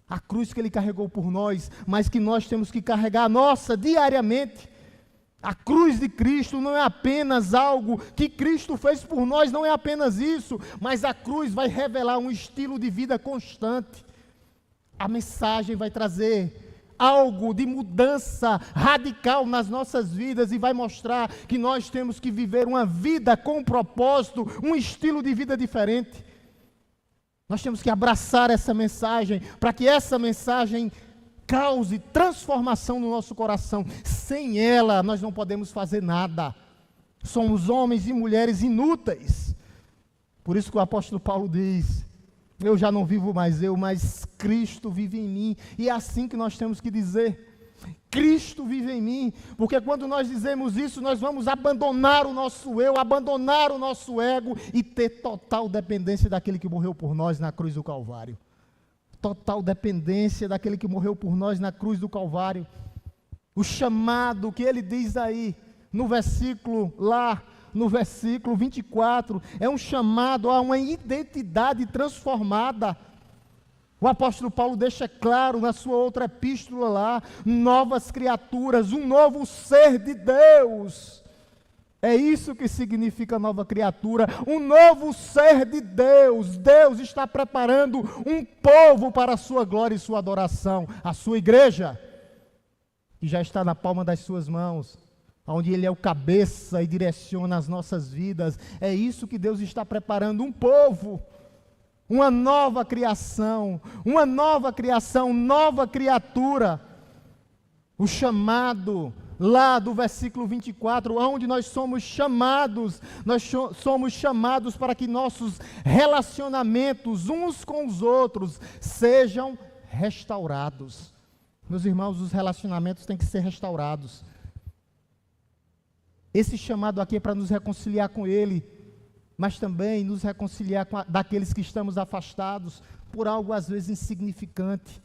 A cruz que Ele carregou por nós, mas que nós temos que carregar a nossa diariamente. A cruz de Cristo não é apenas algo que Cristo fez por nós, não é apenas isso, mas a cruz vai revelar um estilo de vida constante. A mensagem vai trazer algo de mudança radical nas nossas vidas e vai mostrar que nós temos que viver uma vida com propósito, um estilo de vida diferente. Nós temos que abraçar essa mensagem, para que essa mensagem cause transformação no nosso coração. Sem ela, nós não podemos fazer nada. Somos homens e mulheres inúteis. Por isso que o apóstolo Paulo diz: eu já não vivo mais eu, mas Cristo vive em mim. E é assim que nós temos que dizer: Cristo vive em mim. Porque quando nós dizemos isso, nós vamos abandonar o nosso eu, abandonar o nosso ego e ter total dependência daquele que morreu por nós na cruz do Calvário. Total dependência daquele que morreu por nós na cruz do Calvário. O chamado que ele diz aí, no versículo 24, é um chamado a uma identidade transformada. O apóstolo Paulo deixa claro na sua outra epístola lá, novas criaturas, um novo ser de Deus. É isso que significa nova criatura, um novo ser de Deus. Deus está preparando um povo para a sua glória e sua adoração, a sua igreja, que já está na palma das suas mãos, onde Ele é o cabeça e direciona as nossas vidas. É isso que Deus está preparando, um povo, uma nova criação, nova criatura. O chamado lá do versículo 24, onde nós somos chamados para que nossos relacionamentos uns com os outros sejam restaurados. Meus irmãos, os relacionamentos têm que ser restaurados. Esse chamado aqui é para nos reconciliar com Ele, mas também nos reconciliar daqueles que estamos afastados por algo às vezes insignificante,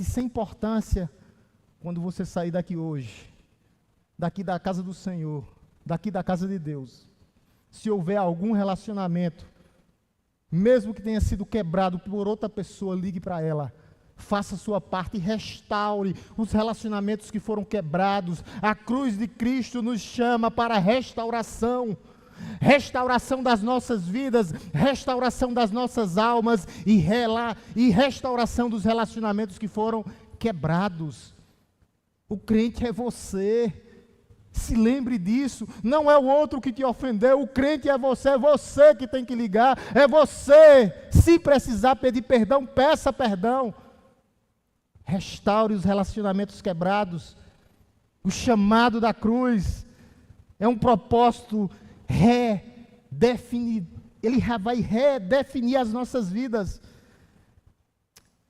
sem importância. Quando você sair daqui hoje, daqui da casa do Senhor, daqui da casa de Deus, se houver algum relacionamento, mesmo que tenha sido quebrado por outra pessoa, ligue para ela, faça a sua parte e restaure os relacionamentos que foram quebrados. A cruz de Cristo nos chama para a restauração das nossas vidas, restauração das nossas almas e restauração dos relacionamentos que foram quebrados. O crente é você, se lembre disso, não é o outro que te ofendeu, o crente é você que tem que ligar, é você, se precisar pedir perdão, peça perdão, restaure os relacionamentos quebrados. O chamado da cruz é um propósito ele vai redefinir as nossas vidas.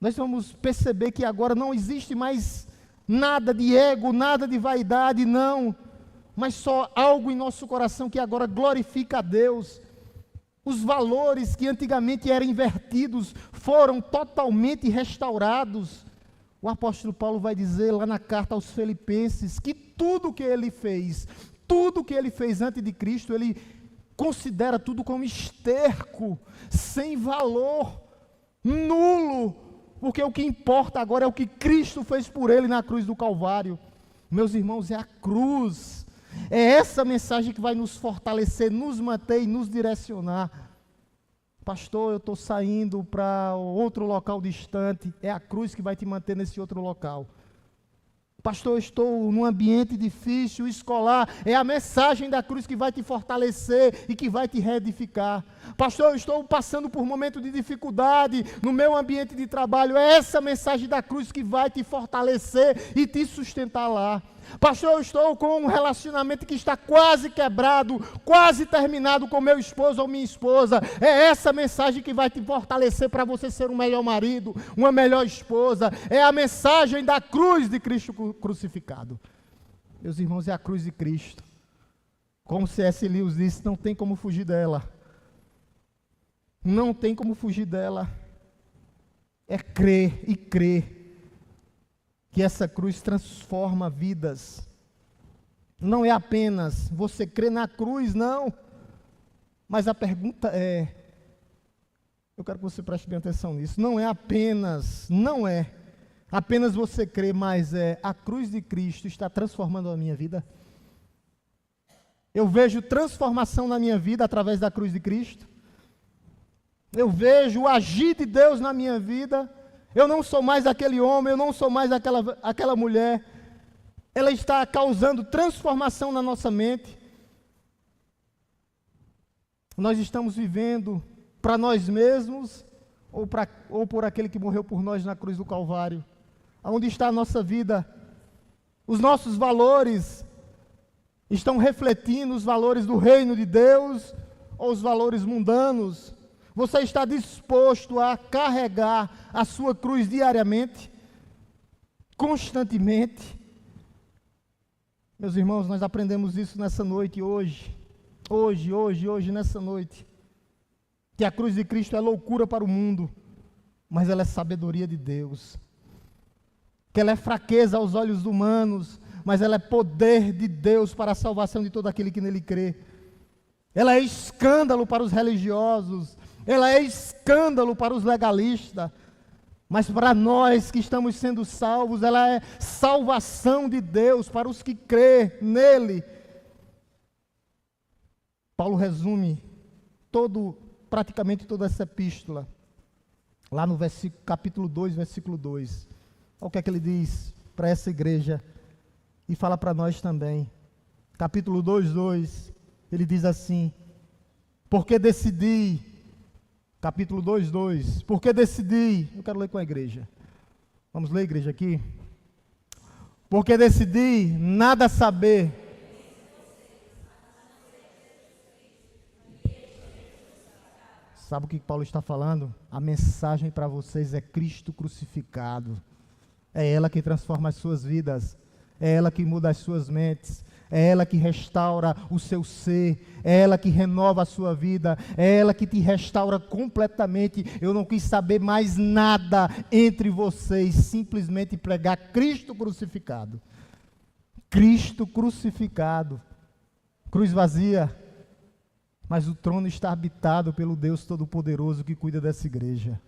Nós vamos perceber que agora não existe mais nada de ego, nada de vaidade, não, mas só algo em nosso coração que agora glorifica a Deus. Os valores que antigamente eram invertidos foram totalmente restaurados. O apóstolo Paulo vai dizer lá na carta aos Filipenses que tudo que ele fez antes de Cristo, ele considera tudo como esterco, sem valor, nulo, porque o que importa agora é o que Cristo fez por ele na cruz do Calvário. Meus irmãos, é a cruz, é essa mensagem que vai nos fortalecer, nos manter e nos direcionar. Pastor, eu estou saindo para outro local distante, é a cruz que vai te manter nesse outro local. Pastor, eu estou num ambiente difícil, escolar, é a mensagem da cruz que vai te fortalecer e que vai te reedificar. Pastor, eu estou passando por um momento de dificuldade no meu ambiente de trabalho, é essa mensagem da cruz que vai te fortalecer e te sustentar lá. Pastor, eu estou com um relacionamento que está quase quebrado, quase terminado com meu esposo ou minha esposa. É essa mensagem que vai te fortalecer para você ser um melhor marido, uma melhor esposa. É a mensagem da cruz de Cristo crucificado. Meus irmãos, é a cruz de Cristo. Como C.S. Lewis disse, não tem como fugir dela. Não tem como fugir dela. É crer e crer que essa cruz transforma vidas. Não é apenas você crer na cruz, não. Mas a pergunta é, eu quero que você preste bem atenção nisso, não é apenas você crer, mas a cruz de Cristo está transformando a minha vida. Eu vejo transformação na minha vida através da cruz de Cristo. Eu vejo o agir de Deus na minha vida. Eu não sou mais aquele homem, eu não sou mais aquela mulher. Ela está causando transformação na nossa mente. Nós estamos vivendo para nós mesmos ou por aquele que morreu por nós na cruz do Calvário. Onde está a nossa vida? Os nossos valores estão refletindo os valores do reino de Deus ou os valores mundanos? Você está disposto a carregar a sua cruz diariamente, constantemente? Meus irmãos, nós aprendemos isso nessa noite, hoje, nessa noite, que a cruz de Cristo é loucura para o mundo, mas ela é sabedoria de Deus. que ela é fraqueza aos olhos humanos, mas ela é poder de Deus para a salvação de todo aquele que nele crê. Ela é escândalo para os religiosos, ela é escândalo para os legalistas, mas para nós que estamos sendo salvos, ela é salvação de Deus para os que crê nele. Paulo resume praticamente toda essa epístola, lá no capítulo 2, versículo 2. Olha o que é que ele diz para essa igreja e fala para nós também. Capítulo 2, 2, ele diz assim: porque decidi, capítulo 2, 2, porque decidi, eu quero ler com a igreja, vamos ler, igreja, aqui. Porque decidi nada saber. Sabe o que Paulo está falando? A mensagem para vocês é Cristo crucificado. É ela que transforma as suas vidas. É ela que muda as suas mentes. É ela que restaura o seu ser. É ela que renova a sua vida. É ela que te restaura completamente. Eu não quis saber mais nada entre vocês. Simplesmente pregar Cristo crucificado. Cristo crucificado. Cruz vazia. Mas o trono está habitado pelo Deus Todo-Poderoso que cuida dessa igreja.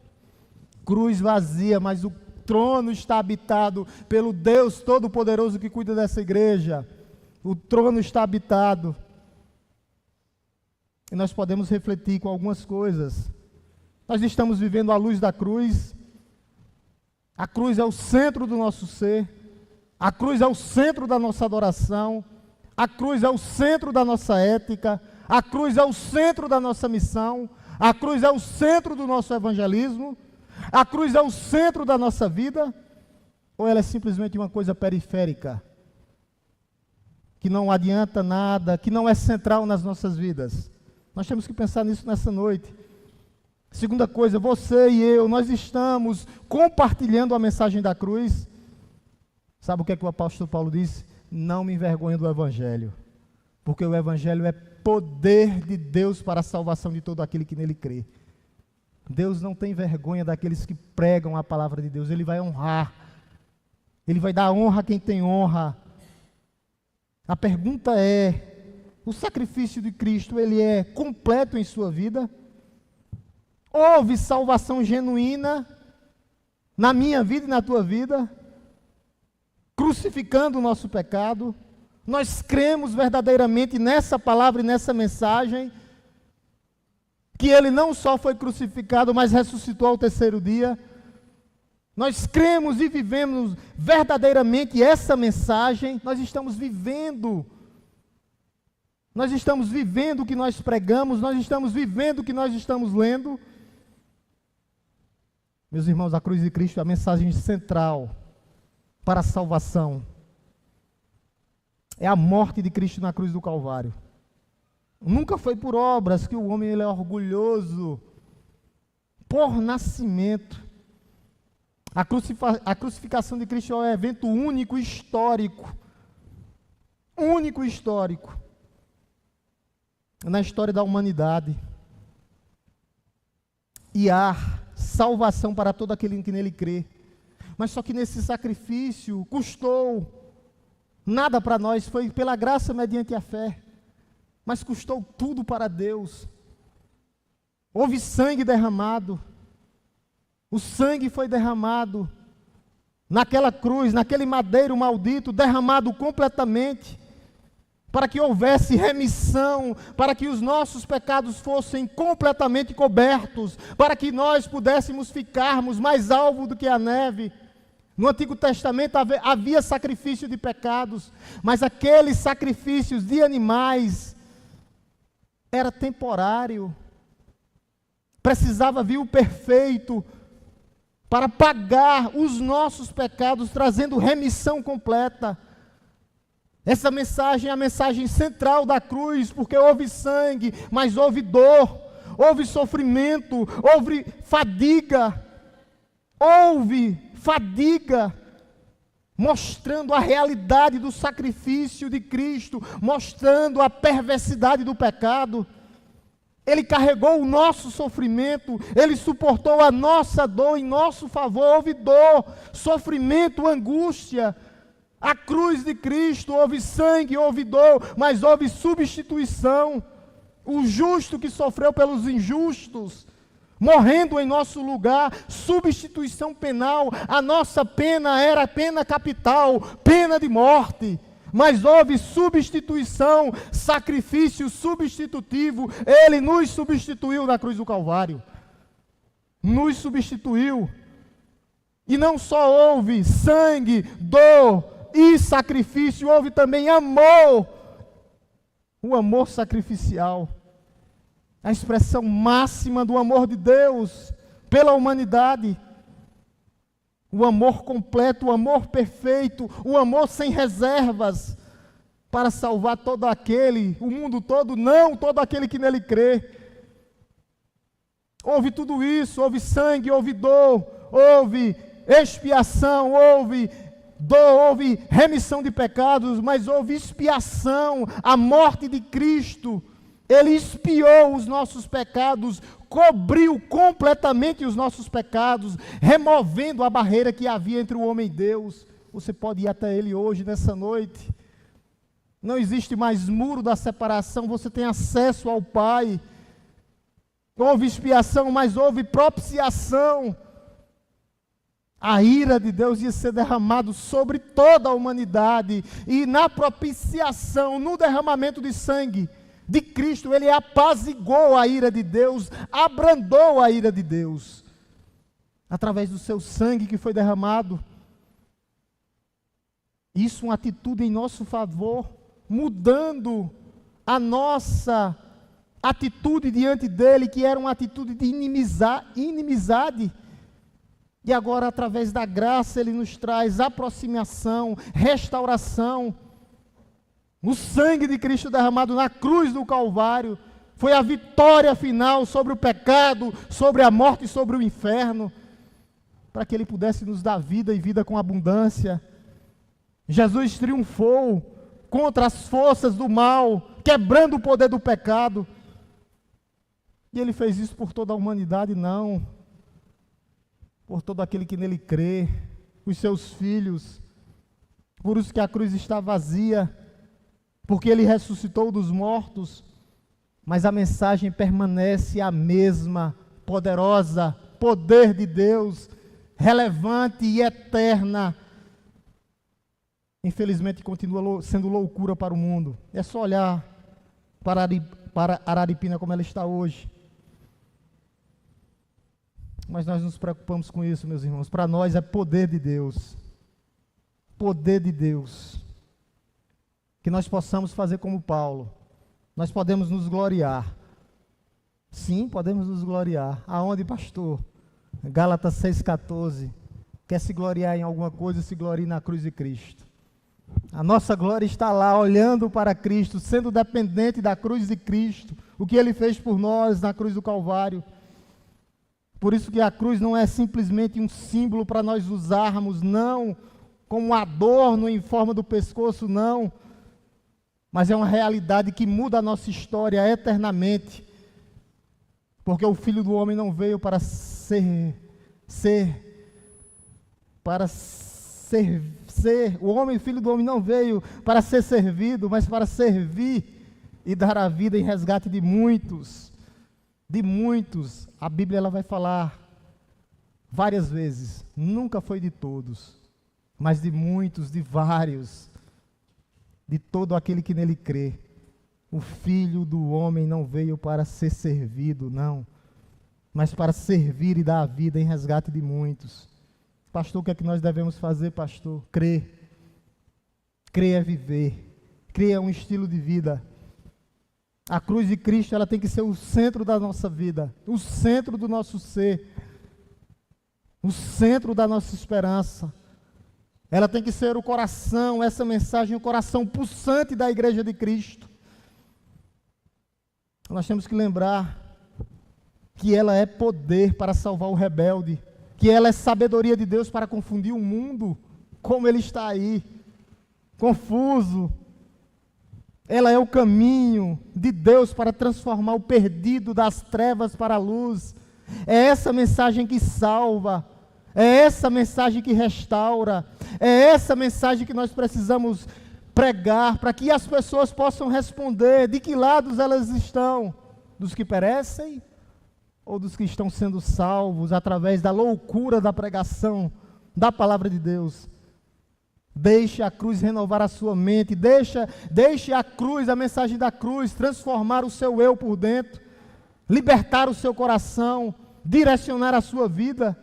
Cruz vazia, mas o trono está habitado pelo Deus Todo-Poderoso que cuida dessa igreja. O trono está habitado. E nós podemos refletir com algumas coisas. Nós estamos vivendo à luz da cruz. A cruz é o centro do nosso ser. A cruz é o centro da nossa adoração. A cruz é o centro da nossa ética. A cruz é o centro da nossa missão. A cruz é o centro do nosso evangelismo. A cruz é o centro da nossa vida. Ou ela é simplesmente uma coisa periférica, que não adianta nada, que não é central nas nossas vidas? Nós temos que pensar nisso nessa noite. Segunda coisa, você e eu, nós estamos compartilhando a mensagem da cruz. Sabe o que é que o apóstolo Paulo disse? Não me envergonho do evangelho, porque o evangelho é poder de Deus para a salvação de todo aquele que nele crê. Deus não tem vergonha daqueles que pregam a palavra de Deus. Ele vai honrar. Ele vai dar honra a quem tem honra. A pergunta é: o sacrifício de Cristo, ele é completo em sua vida? Houve salvação genuína na minha vida e na tua vida? Crucificando o nosso pecado? Nós cremos verdadeiramente nessa palavra e nessa mensagem, que ele não só foi crucificado, mas ressuscitou ao terceiro dia? Nós cremos e vivemos verdadeiramente essa mensagem. Nós estamos vivendo o que nós pregamos, nós estamos vivendo o que nós estamos lendo. Meus irmãos, a cruz de Cristo é a mensagem central para a salvação. É a morte de Cristo na cruz do Calvário. Nunca foi por obras, que o homem ele é orgulhoso, por nascimento. A crucificação de Cristo é um evento único e histórico. Único e histórico. Na história da humanidade. E há salvação para todo aquele que nele crê. Mas só que nesse sacrifício custou nada para nós, foi pela graça mediante a fé, mas custou tudo para Deus. Houve sangue derramado, o sangue foi derramado naquela cruz, naquele madeiro maldito, derramado completamente, para que houvesse remissão, para que os nossos pecados fossem completamente cobertos, para que nós pudéssemos ficarmos mais alvos do que a neve. No Antigo Testamento havia sacrifício de pecados, mas aqueles sacrifícios de animais era temporário. Precisava vir o perfeito para pagar os nossos pecados, trazendo remissão completa. Essa mensagem é a mensagem central da cruz, porque houve sangue, mas houve dor, houve sofrimento, houve fadiga, mostrando a realidade do sacrifício de Cristo, mostrando a perversidade do pecado. Ele carregou o nosso sofrimento, Ele suportou a nossa dor em nosso favor. Houve dor, sofrimento, angústia. A cruz de Cristo, houve sangue, houve dor, mas houve substituição. O justo que sofreu pelos injustos, morrendo em nosso lugar, substituição penal. A nossa pena era pena capital, pena de morte. Mas houve substituição, sacrifício substitutivo. Ele nos substituiu na cruz do Calvário. Nos substituiu. E não só houve sangue, dor e sacrifício, houve também amor. O amor sacrificial. A expressão máxima do amor de Deus pela humanidade. O amor completo, o amor perfeito, o amor sem reservas, para salvar todo aquele, o mundo todo, não todo aquele que nele crê. Houve tudo isso, houve sangue, houve dor, houve expiação, houve dor, houve remissão de pecados, mas houve expiação, a morte de Cristo. Ele expiou os nossos pecados, cobriu completamente os nossos pecados, removendo a barreira que havia entre o homem e Deus. Você pode ir até Ele hoje, nessa noite. Não existe mais muro da separação, você tem acesso ao Pai. Houve expiação, mas houve propiciação. A ira de Deus ia ser derramada sobre toda a humanidade, e na propiciação, no derramamento de sangue de Cristo, Ele apaziguou a ira de Deus, abrandou a ira de Deus, através do seu sangue que foi derramado. Isso é uma atitude em nosso favor, mudando a nossa atitude diante dEle, que era uma atitude de inimizade. E agora, através da graça, Ele nos traz aproximação, restauração. O sangue de Cristo derramado na cruz do Calvário foi a vitória final sobre o pecado, sobre a morte e sobre o inferno, para que Ele pudesse nos dar vida e vida com abundância. Jesus triunfou contra as forças do mal, quebrando o poder do pecado. E Ele fez isso por toda a humanidade? Não. Por todo aquele que nele crê, os seus filhos. Por isso que a cruz está vazia, porque Ele ressuscitou dos mortos, mas a mensagem permanece a mesma, poderosa, poder de Deus, relevante e eterna. Infelizmente continua sendo loucura para o mundo. É só olhar para Araripina como ela está hoje. Mas nós nos preocupamos com isso, meus irmãos. Para nós é poder de Deus. Poder de Deus. Que nós possamos fazer como Paulo. Nós podemos nos gloriar. Sim, podemos nos gloriar. Aonde, pastor? Gálatas 6,14. Quer se gloriar em alguma coisa, se glorie na cruz de Cristo. A nossa glória está lá, olhando para Cristo, sendo dependente da cruz de Cristo. O que Ele fez por nós na cruz do Calvário. Por isso que a cruz não é simplesmente um símbolo para nós usarmos, não. Como um adorno em forma do pescoço, não. Mas é uma realidade que muda a nossa história eternamente. Porque o Filho do Homem não veio para o homem, Filho do Homem, não veio para ser servido, mas para servir e dar a vida em resgate de muitos. De muitos. A Bíblia ela vai falar várias vezes. Nunca foi de todos, mas de muitos, de vários. De todo aquele que nele crê. O Filho do Homem não veio para ser servido, não, mas para servir e dar a vida em resgate de muitos. Pastor, o que é que nós devemos fazer, pastor? Crer. Crer é viver. Crer é um estilo de vida. A cruz de Cristo ela tem que ser o centro da nossa vida, o centro do nosso ser, o centro da nossa esperança. Ela tem que ser o coração, essa mensagem, o coração pulsante da igreja de Cristo. Nós temos que lembrar que ela é poder para salvar o rebelde, que ela é sabedoria de Deus para confundir o mundo, como ele está aí, confuso. Ela é o caminho de Deus para transformar o perdido das trevas para a luz. É essa mensagem que salva. É essa mensagem que restaura. É essa mensagem que nós precisamos pregar para que as pessoas possam responder de que lados elas estão. Dos que perecem ou dos que estão sendo salvos através da loucura da pregação da palavra de Deus. Deixe a cruz renovar a sua mente, deixe a cruz, a mensagem da cruz, transformar o seu eu por dentro, libertar o seu coração, direcionar a sua vida,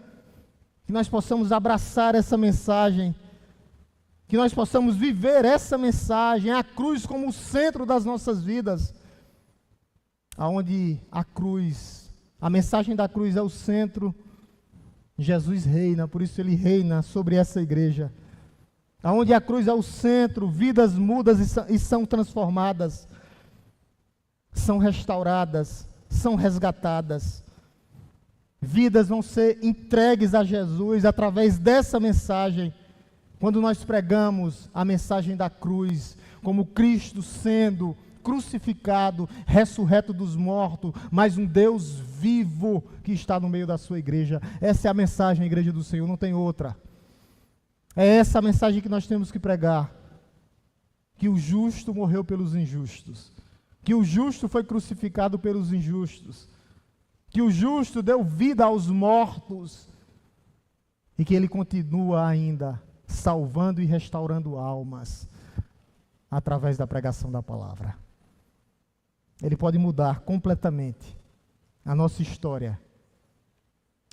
que nós possamos abraçar essa mensagem, que nós possamos viver essa mensagem, a cruz como o centro das nossas vidas, aonde a cruz, a mensagem da cruz é o centro, Jesus reina, por isso Ele reina sobre essa igreja. Aonde a cruz é o centro, vidas mudas e são transformadas, são restauradas, são resgatadas. Vidas vão ser entregues a Jesus através dessa mensagem, quando nós pregamos a mensagem da cruz, como Cristo sendo crucificado, ressurreto dos mortos, mas um Deus vivo que está no meio da sua igreja. Essa é a mensagem, igreja do Senhor, não tem outra. É essa a mensagem que nós temos que pregar, que o justo morreu pelos injustos, que o justo foi crucificado pelos injustos, que o justo deu vida aos mortos, e que Ele continua ainda salvando e restaurando almas, através da pregação da palavra. Ele pode mudar completamente a nossa história,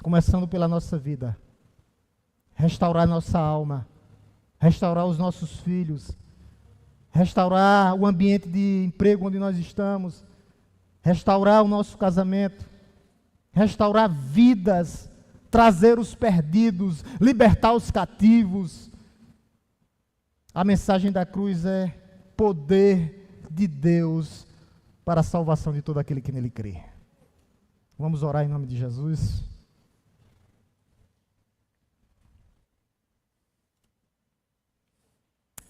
começando pela nossa vida, restaurar nossa alma, restaurar os nossos filhos, restaurar o ambiente de emprego onde nós estamos, restaurar o nosso casamento, restaurar vidas, trazer os perdidos, libertar os cativos. A mensagem da cruz é poder de Deus para a salvação de todo aquele que nele crê. Vamos orar em nome de Jesus.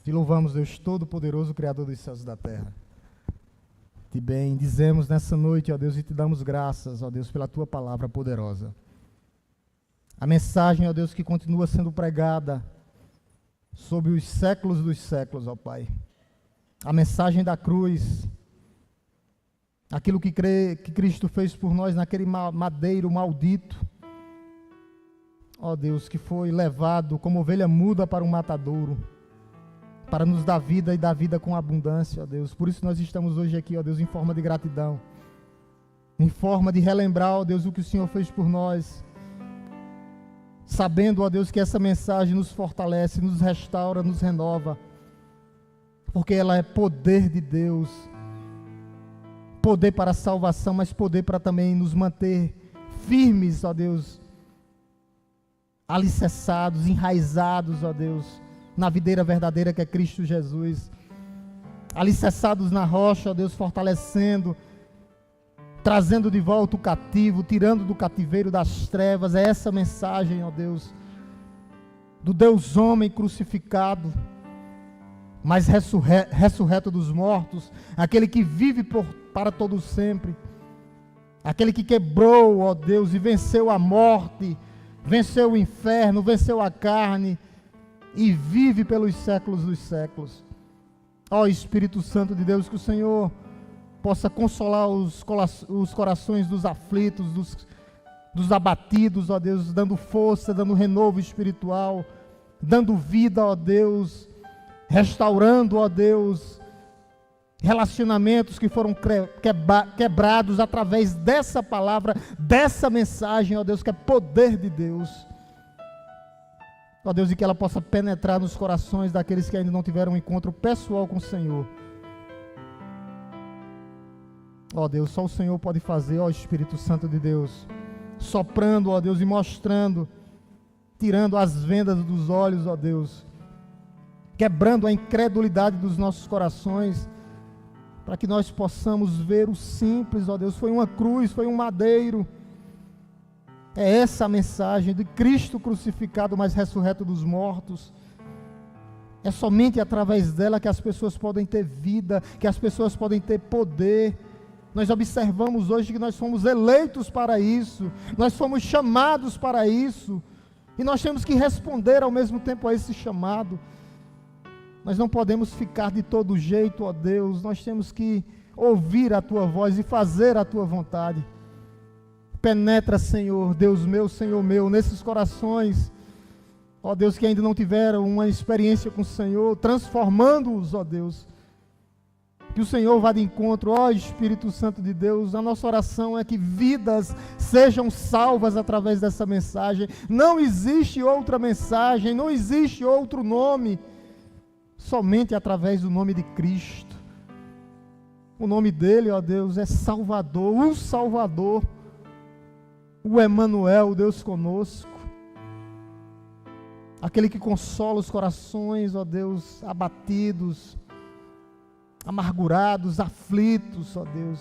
Te louvamos, Deus Todo-Poderoso, Criador dos céus e da terra. Te bendizemos nessa noite, ó Deus, e te damos graças, ó Deus, pela tua palavra poderosa. A mensagem, ó Deus, que continua sendo pregada sobre os séculos dos séculos, ó Pai. A mensagem da cruz, aquilo que Cristo fez por nós naquele madeiro maldito, ó Deus, que foi levado como ovelha muda para um matadouro, para nos dar vida e dar vida com abundância, ó Deus. Por isso nós estamos hoje aqui, ó Deus, em forma de gratidão, em forma de relembrar, ó Deus, o que o Senhor fez por nós, sabendo, ó Deus, que essa mensagem nos fortalece, nos restaura, nos renova, porque ela é poder de Deus, poder para a salvação, mas poder para também nos manter firmes, ó Deus, alicerçados, enraizados, ó Deus, na videira verdadeira que é Cristo Jesus, alicerçados na rocha, ó Deus, fortalecendo, trazendo de volta o cativo, tirando do cativeiro das trevas. É essa mensagem, ó Deus, do Deus homem crucificado, mas ressurreto dos mortos, aquele que vive para todo sempre, aquele que quebrou, ó Deus, e venceu a morte, venceu o inferno, venceu a carne, e vive pelos séculos dos séculos. Ó Espírito Santo de Deus, que o Senhor possa consolar os corações dos aflitos, dos abatidos, ó Deus, dando força, dando renovo espiritual, dando vida, ó Deus, restaurando, ó Deus, relacionamentos que foram quebrados através dessa palavra, dessa mensagem, ó Deus, que é poder de Deus. Ó Deus, e que ela possa penetrar nos corações daqueles que ainda não tiveram um encontro pessoal com o Senhor. Ó Deus, só o Senhor pode fazer, ó Espírito Santo de Deus, soprando, ó Deus, e mostrando, tirando as vendas dos olhos, ó Deus, quebrando a incredulidade dos nossos corações, para que nós possamos ver o simples, ó Deus. Foi uma cruz, foi um madeiro. É essa a mensagem de Cristo crucificado, mas ressurreto dos mortos. É somente através dela que as pessoas podem ter vida, que as pessoas podem ter poder. Nós observamos hoje que nós fomos eleitos para isso, nós fomos chamados para isso, e nós temos que responder ao mesmo tempo a esse chamado. Nós não podemos ficar de todo jeito, ó Deus, nós temos que ouvir a Tua voz e fazer a Tua vontade. Penetra, Senhor, Deus meu, Senhor meu, nesses corações, ó Deus, que ainda não tiveram uma experiência com o Senhor, transformando-os, ó Deus. Que o Senhor vá de encontro, ó Espírito Santo de Deus. A nossa oração é que vidas sejam salvas através dessa mensagem. Não existe outra mensagem, não existe outro nome, somente através do nome de Cristo. O nome dele, ó Deus, é Salvador, o Salvador, o Emanuel, o Deus conosco. Aquele que consola os corações, ó Deus, abatidos, amargurados, aflitos, ó Deus.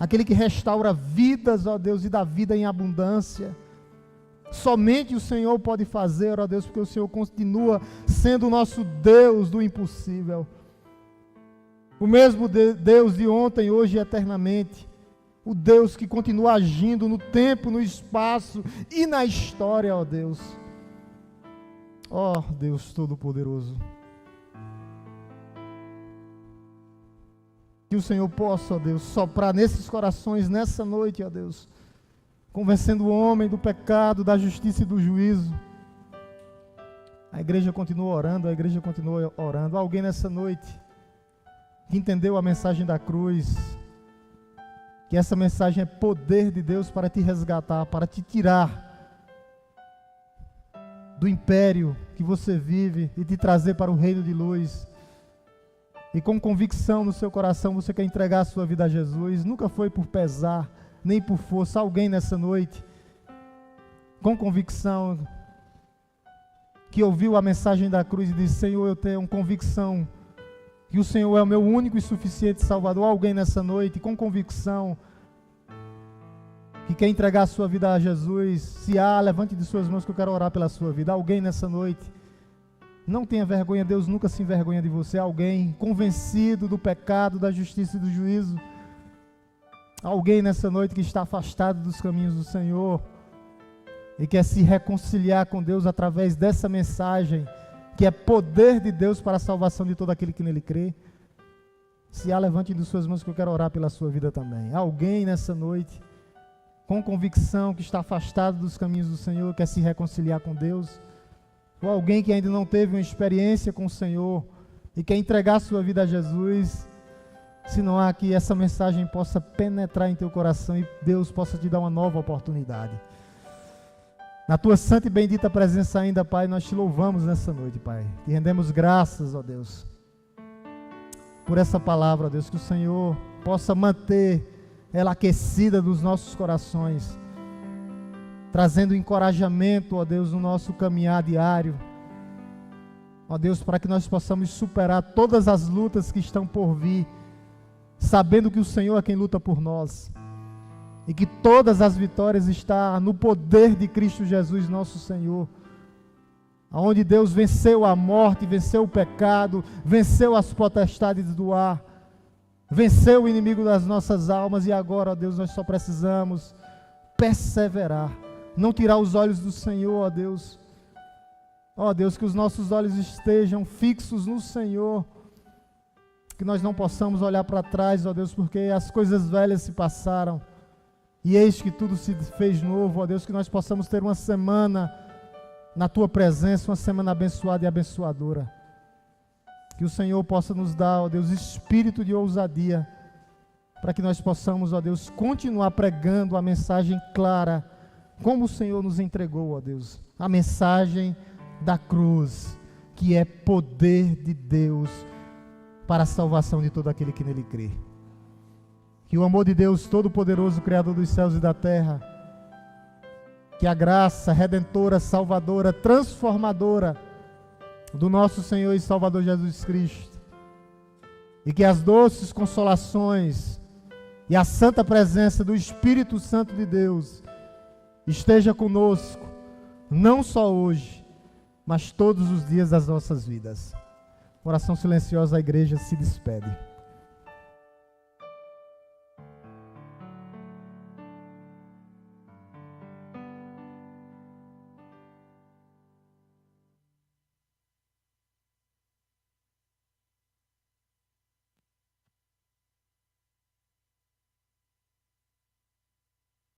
Aquele que restaura vidas, ó Deus, e dá vida em abundância. Somente o Senhor pode fazer, ó Deus, porque o Senhor continua sendo o nosso Deus do impossível. O mesmo Deus de ontem, hoje e eternamente. O Deus que continua agindo no tempo, no espaço e na história, ó Deus. Ó Deus Todo-Poderoso. Que o Senhor possa, ó Deus, soprar nesses corações nessa noite, ó Deus, convencendo o homem do pecado, da justiça e do juízo. A igreja continua orando, a igreja continua orando. Alguém nessa noite que entendeu a mensagem da cruz, que essa mensagem é poder de Deus para te resgatar, para te tirar do império que você vive e te trazer para o reino de luz. E com convicção no seu coração você quer entregar a sua vida a Jesus. Nunca foi por pesar, nem por força. Alguém nessa noite, com convicção, que ouviu a mensagem da cruz e disse: Senhor, eu tenho convicção que o Senhor é o meu único e suficiente Salvador. Alguém nessa noite, com convicção, que quer entregar a sua vida a Jesus. Se há, levante de suas mãos que eu quero orar pela sua vida. Alguém nessa noite, não tenha vergonha, Deus nunca se envergonha de você. Alguém convencido do pecado, da justiça e do juízo. Alguém nessa noite que está afastado dos caminhos do Senhor e quer se reconciliar com Deus através dessa mensagem, que é poder de Deus para a salvação de todo aquele que nele crê. Se há, levante de suas mãos que eu quero orar pela sua vida também. Alguém nessa noite, com convicção, que está afastado dos caminhos do Senhor, quer se reconciliar com Deus. Ou alguém que ainda não teve uma experiência com o Senhor e quer entregar sua vida a Jesus. Se não há, que essa mensagem possa penetrar em teu coração e Deus possa te dar uma nova oportunidade. Na tua santa e bendita presença ainda, Pai, nós te louvamos nessa noite, Pai. Te rendemos graças, ó Deus, por essa palavra, ó Deus, que o Senhor possa manter ela aquecida dos nossos corações, trazendo encorajamento, ó Deus, no nosso caminhar diário. Ó Deus, para que nós possamos superar todas as lutas que estão por vir, sabendo que o Senhor é quem luta por nós. E que todas as vitórias estão no poder de Cristo Jesus, nosso Senhor. Onde Deus venceu a morte, venceu o pecado, venceu as potestades do ar, venceu o inimigo das nossas almas. E agora, ó Deus, nós só precisamos perseverar, não tirar os olhos do Senhor, ó Deus. Ó Deus, que os nossos olhos estejam fixos no Senhor, que nós não possamos olhar para trás, ó Deus, porque as coisas velhas se passaram e eis que tudo se fez novo, ó Deus. Que nós possamos ter uma semana na Tua presença, uma semana abençoada e abençoadora. Que o Senhor possa nos dar, ó Deus, espírito de ousadia, para que nós possamos, ó Deus, continuar pregando a mensagem clara, como o Senhor nos entregou, ó Deus, a mensagem da cruz, que é poder de Deus para a salvação de todo aquele que nele crê. Que o amor de Deus Todo-Poderoso, Criador dos céus e da terra, que a graça redentora, salvadora, transformadora do nosso Senhor e Salvador Jesus Cristo, e que as doces consolações e a santa presença do Espírito Santo de Deus esteja conosco, não só hoje, mas todos os dias das nossas vidas. Oração silenciosa, a igreja se despede.